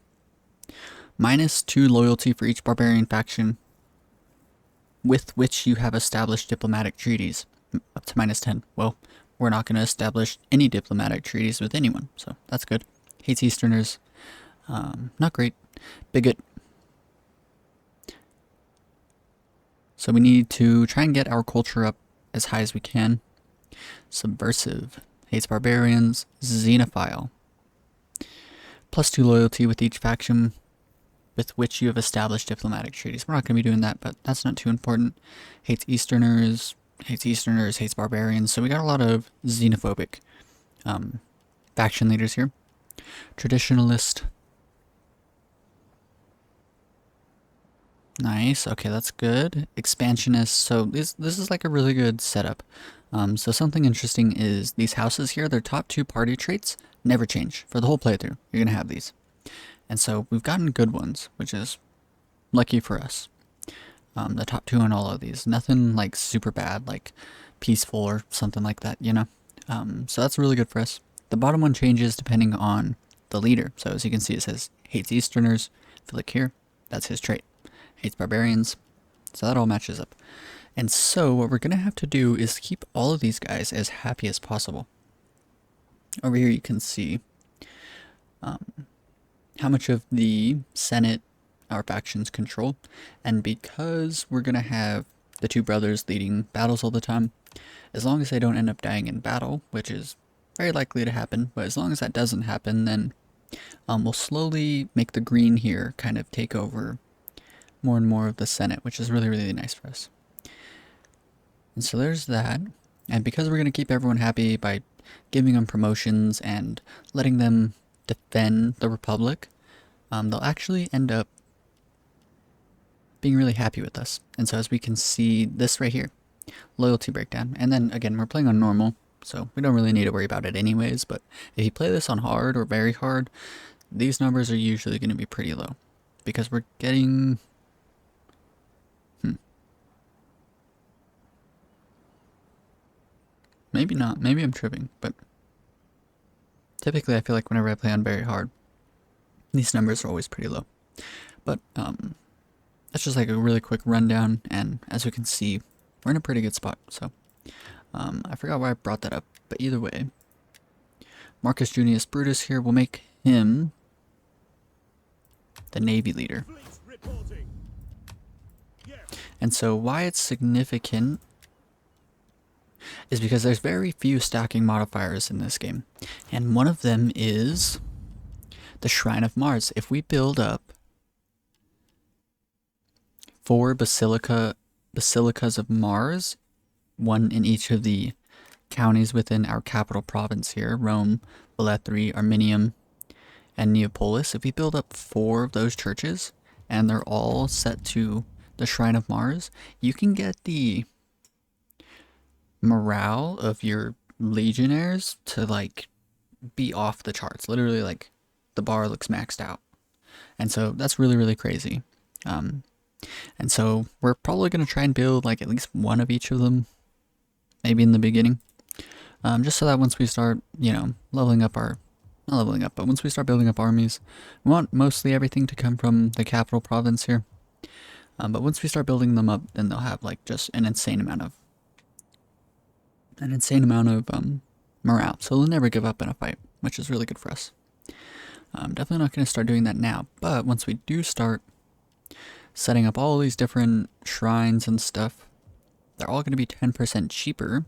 -2 loyalty for each barbarian faction with which you have established diplomatic treaties. Up to -10. Well, we're not going to establish any diplomatic treaties with anyone, so that's good. Hates Easterners. Not great. Bigot. So we need to try and get our culture up as high as we can. Subversive. Hates barbarians. Xenophile. +2 loyalty with each faction with which you have established diplomatic treaties. We're not going to be doing that, but that's not too important. Hates Easterners. Hates barbarians. So we got a lot of xenophobic faction leaders here. Traditionalist. Nice. Okay, that's good. Expansionist. So this is like a really good setup. So something interesting is these houses here, their top 2 party traits never change for the whole playthrough. You're going to have these. And so we've gotten good ones, which is lucky for us. The top 2 on all of these. Nothing like super bad, like peaceful or something like that, you know? So that's really good for us. The bottom one changes depending on the leader. So as you can see, it says hates Easterners. If you look here, that's his trait. Hates barbarians. So that all matches up. And so what we're going to have to do is keep all of these guys as happy as possible. Over here you can see how much of the Senate our factions control. And because we're going to have the 2 brothers leading battles all the time, as long as they don't end up dying in battle, which is very likely to happen, but as long as that doesn't happen, then we'll slowly make the green here kind of take over more and more of the Senate, which is really, really nice for us. And so there's that. And because we're going to keep everyone happy by giving them promotions and letting them defend the Republic, they'll actually end up being really happy with us. And so as we can see this right here, loyalty breakdown. And then again, we're playing on normal, so we don't really need to worry about it anyways. But if you play this on hard or very hard, these numbers are usually going to be pretty low because we're getting... Maybe not. Maybe I'm tripping, but typically I feel like whenever I play on very hard, these numbers are always pretty low. But that's just like a really quick rundown, and as we can see, we're in a pretty good spot. So I forgot why I brought that up, but either way, Marcus Junius Brutus here will make him the Navy leader. And so why it's significant is because there's very few stacking modifiers in this game. And one of them is the Shrine of Mars. If we build up 4 basilicas of Mars one in each of the counties within our capital province here, Rome, Velletri, Arminium, and Neapolis. If we build up 4 of those churches, and they're all set to the Shrine of Mars, you can get the morale of your legionnaires to like be off the charts. Literally, like the bar looks maxed out. And so that's really, really crazy. And so we're probably going to try and build like at least one of each of them, maybe in the beginning. Just so that once we start, you know, leveling up our, not leveling up, but once we start building up armies, we want mostly everything to come from the capital province here. But once we start building them up, then they'll have like just an insane amount of morale. So they'll never give up in a fight, which is really good for us. I'm definitely not going to start doing that now, but once we do start setting up all these different shrines and stuff, they're all going to be 10% cheaper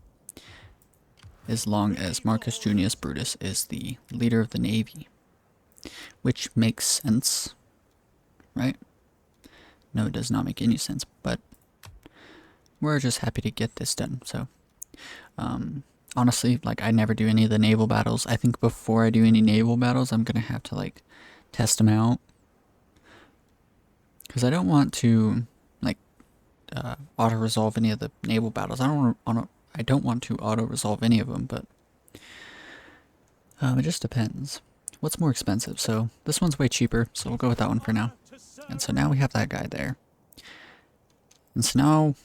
as long as Marcus Junius Brutus is the leader of the navy, which makes sense, right? No, it does not make any sense, but we're just happy to get this done. So honestly, like, I never do any of the naval battles. I think before I do any naval battles, I'm gonna have to like test them out, because I don't want to like auto resolve any of the naval battles. I don't want to auto resolve any of them, but it just depends. What's more expensive? So this one's way cheaper, so we'll go with that one for now. And so now we have that guy there. And so now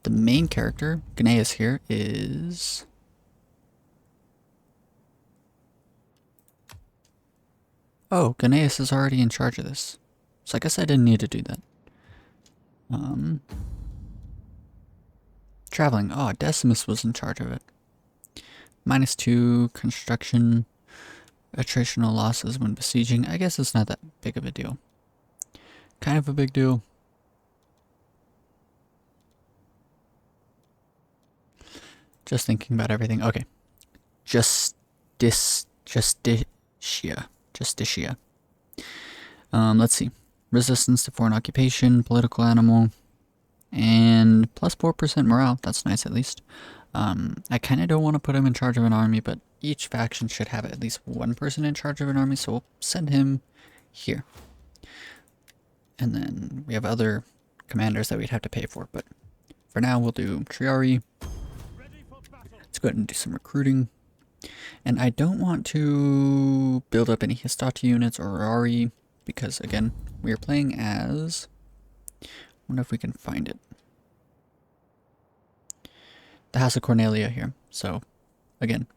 the main character, Gnaeus here, is... Oh, Gnaeus is already in charge of this. So I guess I didn't need to do that. Traveling. Oh, Decimus was in charge of it. -2 construction, attritional losses when besieging. I guess it's not that big of a deal. Kind of a big deal. Just thinking about everything. Okay. Justitia. Let's see. Resistance to foreign occupation, political animal, and plus 4% morale. That's nice, at least. I kind of don't want to put him in charge of an army, but each faction should have at least one person in charge of an army, so we'll send him here. And then we have other commanders that we'd have to pay for, but for now we'll do Triari. Let's go ahead and do some recruiting. And I don't want to build up any Histati units or Rari, because again, we are playing as... I wonder if we can find it. The House of Cornelia here. So, again,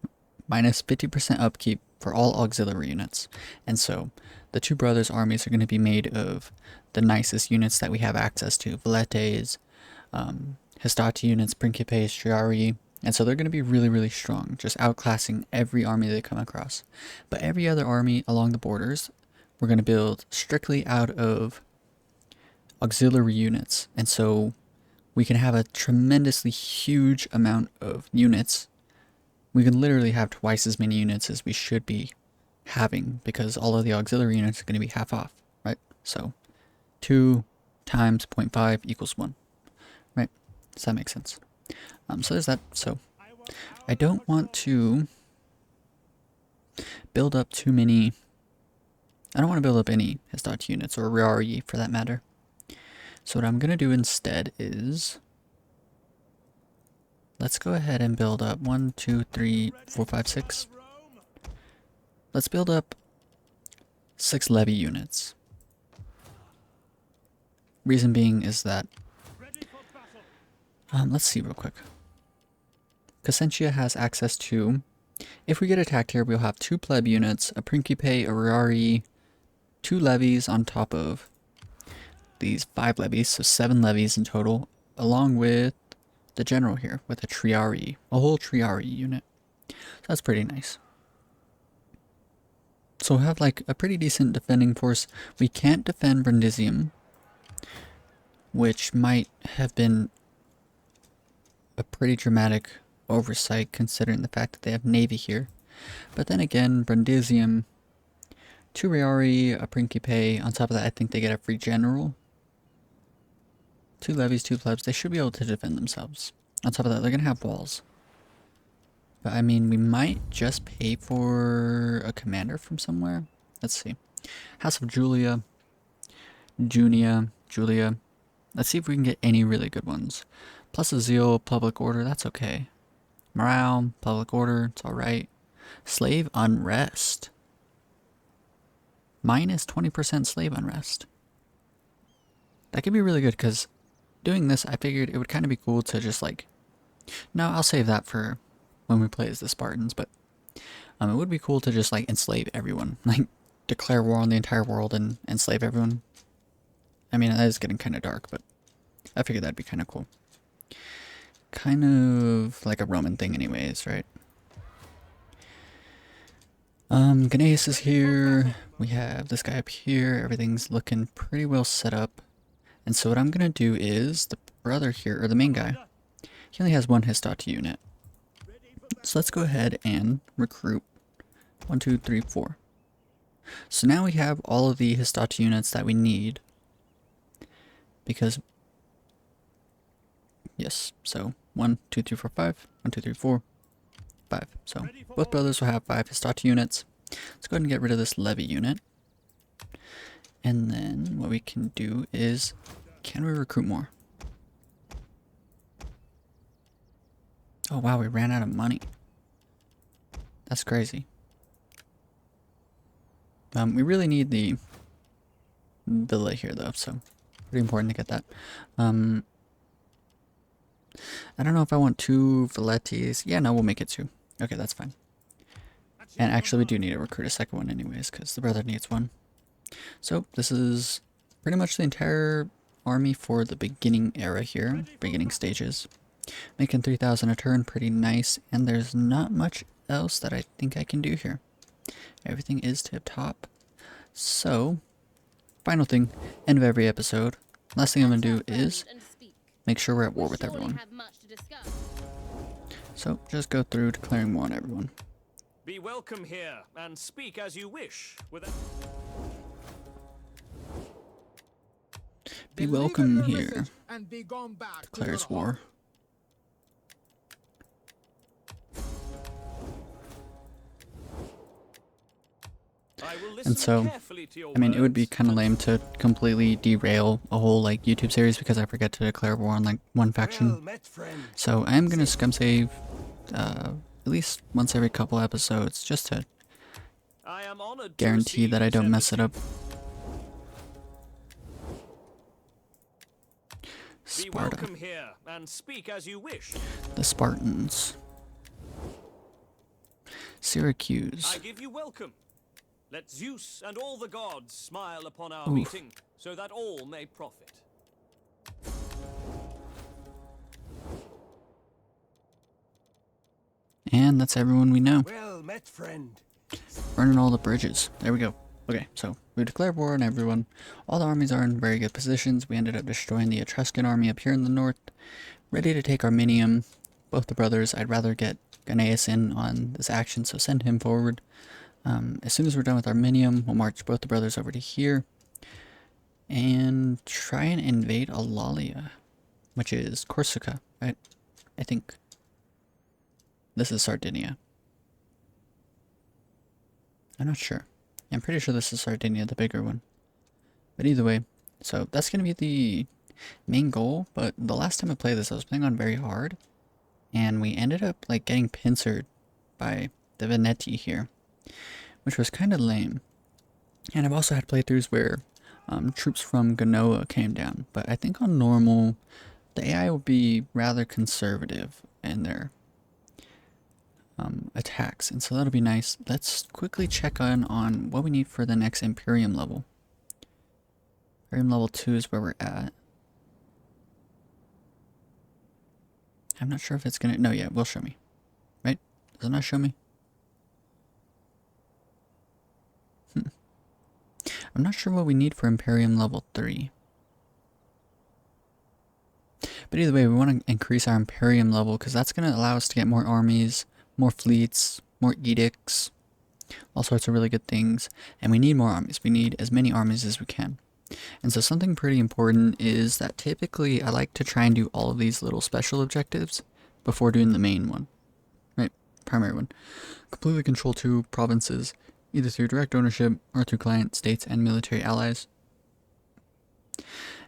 minus 50% upkeep for all auxiliary units. And so, the two brothers' armies are going to be made of the nicest units that we have access to. Veletes, Histati units, Principes, Triari. And so they're going to be really, really strong, just outclassing every army they come across. But every other army along the borders, we're going to build strictly out of auxiliary units. And so we can have a tremendously huge amount of units. We can literally have twice as many units as we should be having, because all of the auxiliary units are going to be half off, right? So 2 times 0.5 equals 1, right? Does that make sense? So there's that. So I don't want to build up too many. I don't want to build up any Histati units, or Rari for that matter. So what I'm going to do instead is, let's go ahead and build up 1, 2, 3, 4, 5, 6. Let's build up 6 levy units. Reason being is that, let's see real quick. Cassentia has access to, if we get attacked here, we'll have 2 pleb units, a Principe, a Rari, 2 levies on top of these 5 levies, so 7 levies in total, along with the general here with a Triari, a whole Triari unit. So that's pretty nice. So we'll have like a pretty decent defending force. We can't defend Brundisium, which might have been a pretty dramatic oversight considering the fact that they have navy here. But then again, Brundisium, 2 Reari, a Principe, on top of that I think they get a free general. 2 levies, 2 plebs, they should be able to defend themselves. On top of that, they're gonna have walls. But I mean, we might just pay for a commander from somewhere. Let's see. House of Julia, Julia. Let's see if we can get any really good ones. Plus a zeal, public order, that's okay. Morale, public order, it's alright. Slave unrest. Minus 20% slave unrest. That could be really good because doing this, I figured it would kind of be cool to just like... No, I'll save that for when we play as the Spartans, but it would be cool to just like enslave everyone. Like declare war on the entire world and enslave everyone. I mean, that is getting kind of dark, but I figured that'd be kind of cool. Kind of like a Roman thing anyways, right? Gnaeus is here. We have this guy up here. Everything's looking pretty well set up. And so what I'm going to do is, the brother here, or the main guy, he only has one Histati unit. So let's go ahead and recruit 1, 2, 3, 4. So now we have all of the Histati units that we need. Because, yes, so 1, 2, 3, 4, 5. 1, 2, 3, 4, 5. So both brothers will have 5 Histati units. Let's go ahead and get rid of this levy unit. And then what we can do is, can we recruit more? Oh wow, we ran out of money. That's crazy. We really need the villa here though, so pretty important to get that. I don't know if I want 2 Villetis. Yeah, no, we'll make it 2. Okay, that's fine. And actually we do need to recruit a second one anyways, because the brother needs one. So this is pretty much the entire army for the beginning era here, beginning stages. Making 3,000 a turn, pretty nice, and there's not much else that I think I can do here. Everything is tip top. So, final thing, end of every episode. Last thing I'm going to do is make sure we're at war with everyone. So, just go through declaring war on everyone. Be welcome here and speak as you wish. Be welcome here. Declares war. And so, I mean, it would be kind of lame to completely derail a whole like YouTube series because I forget to declare war on like one faction. So I am gonna scum save at least once every couple episodes just to guarantee that I don't mess it up. Sparta. The Spartans. Syracuse. I give you welcome. Let Zeus and all the gods smile upon our meeting, so that all may profit. And that's everyone we know. Well met, friend. Burning all the bridges. There we go. Okay, so we declared war on everyone. All the armies are in very good positions. We ended up destroying the Etruscan army up here in the north. Ready to take Arminium. Both the brothers. I'd rather get Gnaeus in on this action, so send him forward. As soon as we're done with Arminium, we'll march both the brothers over to here. And try and invade Alalia, which is Corsica, right? I think. This is Sardinia. I'm not sure. I'm pretty sure this is Sardinia, the bigger one. But either way, so that's going to be the main goal. But the last time I played this, I was playing on very hard. And we ended up like getting pincered by the Veneti here, which was kind of lame. And I've also had playthroughs where troops from Genoa came down. But I think on normal, the AI will be rather conservative in their attacks, and so that'll be nice. Let's quickly check on what we need for the next Imperium level. Imperium level 2 is where we're at. I'm not sure if it's gonna... No, yeah, it will show me. Right? Does it not show me? I'm not sure what we need for Imperium level 3. But either way, we want to increase our Imperium level because that's going to allow us to get more armies, more fleets, more edicts, all sorts of really good things. And we need more armies. We need as many armies as we can. And so something pretty important is that typically I like to try and do all of these little special objectives before doing the main one, right? Primary one. Completely control 2 provinces, either through direct ownership or through client states and military allies.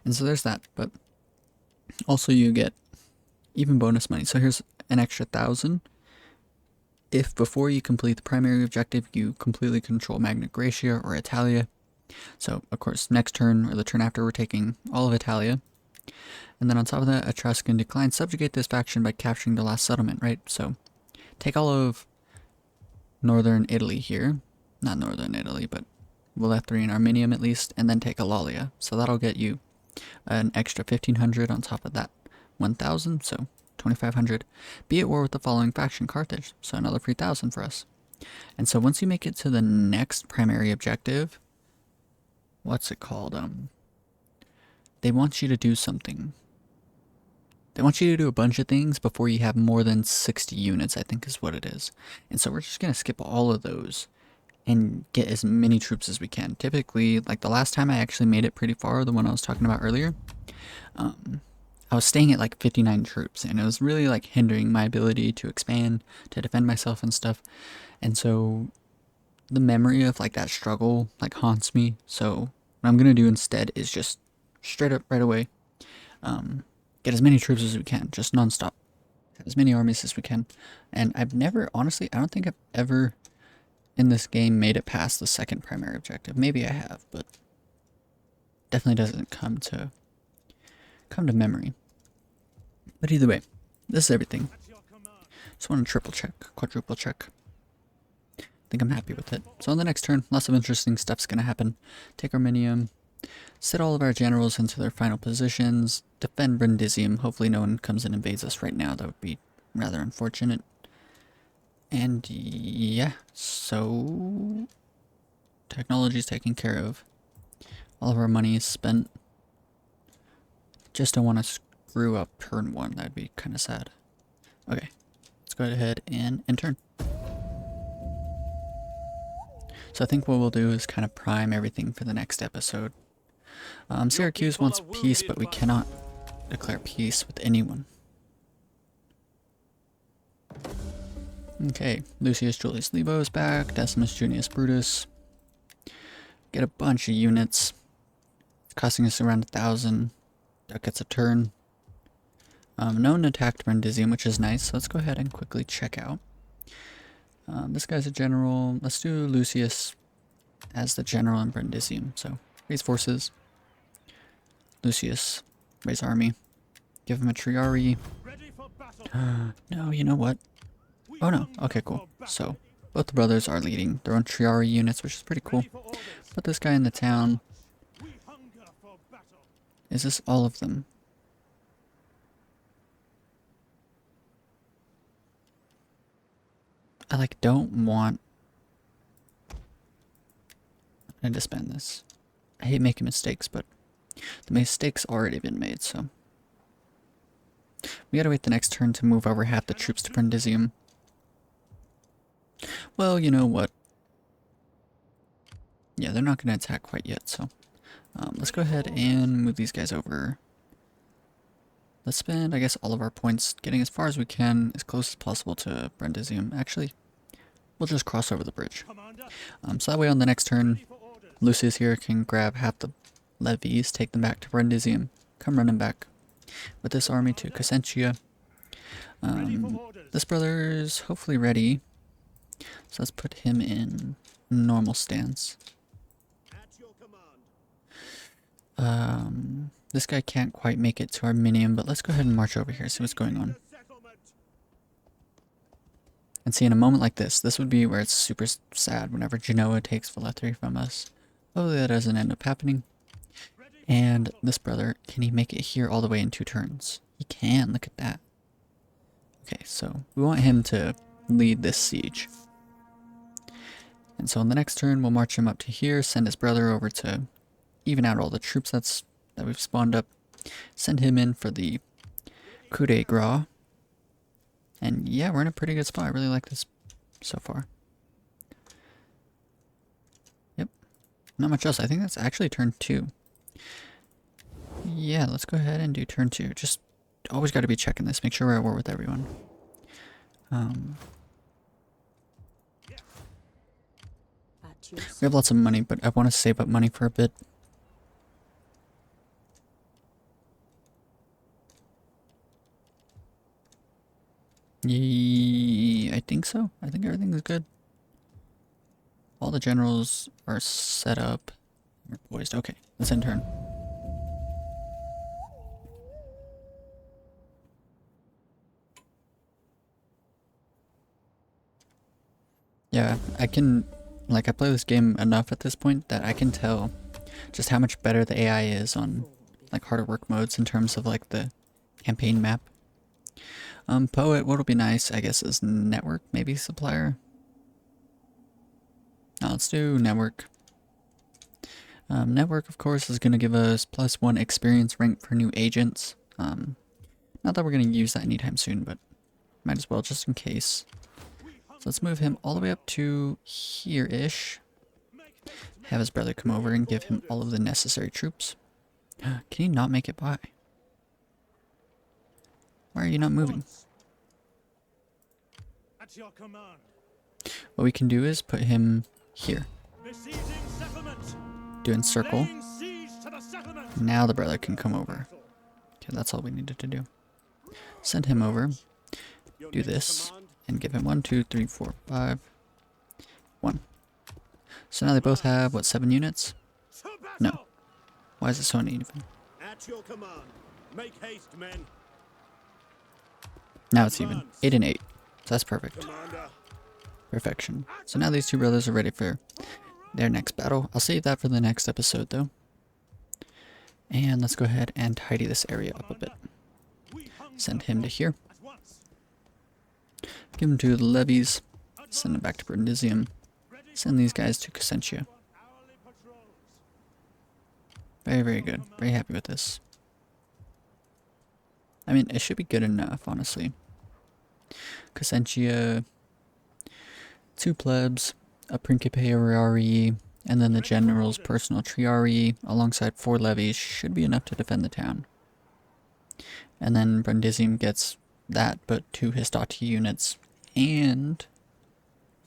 And so there's that, but also you get even bonus money. So here's an extra 1,000 if before you complete the primary objective you completely control Magna Graecia or Italia. So of course next turn or the turn after we're taking all of Italia. And then on top of that, Etruscan decline, subjugate this faction by capturing the last settlement, right? So take all of northern Italy here. Not northern Italy, but we'll have 3 in Arminium at least, and then take Alalia. So that'll get you an extra 1,500 on top of that 1,000, so 2,500. Be at war with the following faction, Carthage, so another 3,000 for us. And so once you make it to the next primary objective, what's it called? They want you to do something. They want you to do a bunch of things before you have more than 60 units, I think is what it is. And so we're just going to skip all of those and get as many troops as we can. Typically, like the last time I actually made it pretty far, the one I was talking about earlier, I was staying at like 59 troops, and it was really like hindering my ability to expand, to defend myself and stuff. And so the memory of like that struggle like haunts me. So what I'm going to do instead is just straight up right away, get as many troops as we can, just nonstop. Have as many armies as we can. And I've never, honestly, I don't think I've ever in this game made it past the second primary objective. Maybe I have, but definitely doesn't come to memory. But either way, this is everything. Just want to triple check, quadruple check. I think I'm happy with it. So on the next turn, lots of interesting stuff's gonna happen. Take Arminium, set all of our generals into their final positions, defend Brundisium. Hopefully no one comes and invades us right now. That would be rather unfortunate. And yeah, so technology's taken care of. All of our money is spent. Just don't want to screw up turn 1. That'd be kind of sad. Okay, let's go ahead and end turn. So I think what we'll do is kind of prime everything for the next episode. Syracuse wants peace, but we cannot declare peace with anyone. Okay, Lucius Julius Lebo is back, Decimus Junius Brutus. Get a bunch of units. It's costing us around 1,000. That gets a turn. No one attacked Brundisium, which is nice, so let's go ahead and quickly check out. This guy's a general. Let's do Lucius as the general in Brundisium. So, raise forces. Lucius, raise army. Give him a Triari. No, you know what? Oh no, okay, cool. So, both the brothers are leading their own Triari units, which is pretty cool. Put this guy in the town. Is this all of them? I like don't want to disband this. I hate making mistakes, but the mistake's already been made, so we gotta wait the next turn to move over half the troops to Brundisium. Well, you know what? Yeah, they're not gonna attack quite yet, so let's go ahead and move these guys over. Let's spend, I guess, all of our points getting as far as we can, as close as possible to Brundisium. Actually, we'll just cross over the bridge. So that way on the next turn, Lucius here can grab half the levies, take them back to Brundisium, come running back with this army to Crescentia. This brother's hopefully ready, so let's put him in normal stance. This guy can't quite make it to Arminium, but let's go ahead and march over here, see what's going on. And see, in a moment like this would be where it's super sad whenever Genoa takes Velletri from us. Hopefully that doesn't end up happening. And this brother, can he make it here all the way in 2 turns? He can, look at that. Okay, so we want him to lead this siege. And so on the next turn, we'll march him up to here, send his brother over to even out all the troops that we've spawned up. Send him in for the coup de grace. And yeah, we're in a pretty good spot. I really like this so far. Yep. Not much else. I think that's actually turn 2. Yeah, let's go ahead and do turn 2. Just always got to be checking this. Make sure we're at war with everyone. Um, At your we have lots of money, but I want to save up money for a bit. Yeah, I think so. I think everything is good. All the generals are set up. We're poised. Okay, let's end turn. Yeah, I can, like, I play this game enough at this point that I can tell just how much better the AI is on, like, harder work modes in terms of, like, the campaign map. Poet, what'll be nice, I guess, is network, maybe supplier. Now let's do network. Network, of course, is going to give us +1 experience rank for new agents. Not that we're going to use that anytime soon, but might as well just in case. So let's move him all the way up to here-ish. Have his brother come over and give him all of the necessary troops. Can he not make it by? Why are you not moving? At your command. What we can do is put him here. Besieging settlement. Doing circle. Laying siege to the settlement. Now the brother can come over. Okay, that's all we needed to do. Send him over. Your Do next this. command. And give him 1, 2, 3, 4, 5. 1. So now they both have, what, 7 units? To battle. No. Why is it so uneven? At your command. Make haste, men. Now it's even. 8 and 8. So that's perfect. Commander. Perfection. So now these two brothers are ready for their next battle. I'll save that for the next episode though. And let's go ahead and tidy this area up a bit. Send him to here. At once. Give him to the levies. Send him back to Brundisium. Send these guys to Crescentia. Hourly patrols. Very, very good. Very happy with this. I mean, it should be good enough, honestly. Crescentia, 2 plebs, a Principe Ariari, and then the general's personal triari, alongside 4 levies, should be enough to defend the town. And then Brundisium gets that, but 2 Histati units, and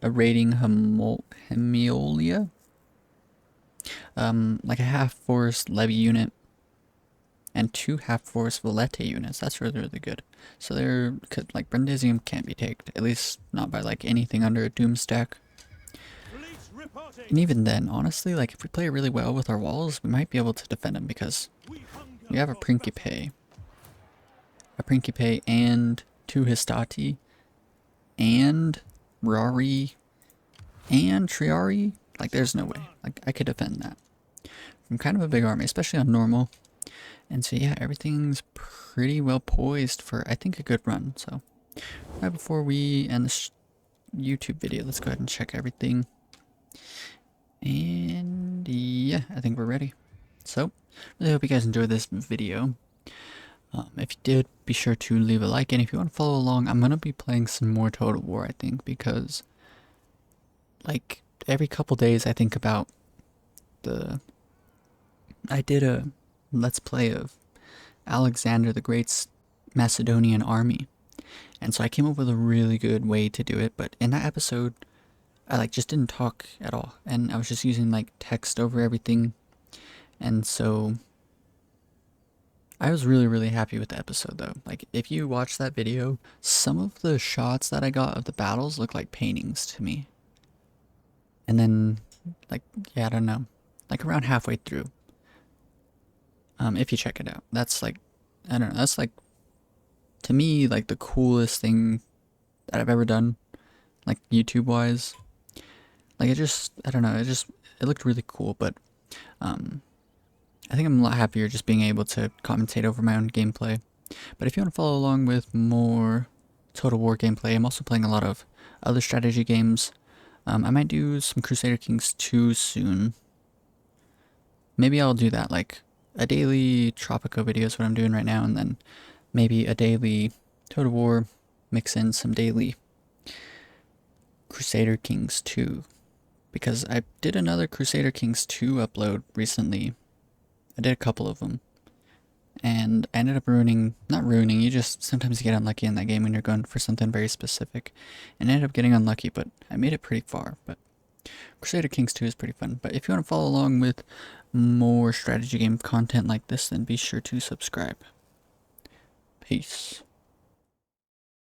a raiding Hemiolia? Like a half-force levy unit, and 2 half-force Valete units. That's really, really good. So they're, like, Brundisium can't be taken, at least not by, like, anything under a Doom stack. Fleet reporting. And even then, honestly, like, if we play really well with our walls, we might be able to defend them, because We hunger we have a for Principe. A Principe and 2 Histati, and Rari, and Triari. Like, there's no way. Like, I could defend that. I'm kind of a big army, especially on normal. And so, yeah, everything's pretty well poised for, I think, a good run. So, right before we end this YouTube video, let's go ahead and check everything. And, yeah, I think we're ready. So, really hope you guys enjoyed this video. If you did, be sure to leave a like. And if you want to follow along, I'm going to be playing some more Total War, I think, because, like, every couple days I think about I did a Let's Play of Alexander the Great's Macedonian army. And so I came up with a really good way to do it, but in that episode, I, like, just didn't talk at all. And I was just using, like, text over everything. And so I was really, really happy with the episode, though. Like, if you watch that video, some of the shots that I got of the battles look like paintings to me. And then, like, yeah, I don't know, like around halfway through, if you check it out, that's like, I don't know, that's like, to me, like the coolest thing that I've ever done, like YouTube wise. Like, it just, I don't know, it looked really cool, but I think I'm a lot happier just being able to commentate over my own gameplay. But if you want to follow along with more Total War gameplay, I'm also playing a lot of other strategy games. I might do some Crusader Kings 2 soon. Maybe I'll do that, like a daily Tropico video is what I'm doing right now, and then maybe a daily Total War, mix in some daily Crusader Kings 2. Because I did another Crusader Kings 2 upload recently. I did a couple of them. and I ended up not ruining, you just sometimes get unlucky in that game when you're going for something very specific, and I ended up getting unlucky, but I made it pretty far. But Crusader Kings 2 is pretty fun. But if you want to follow along with more strategy game content like this, then be sure to subscribe. Peace.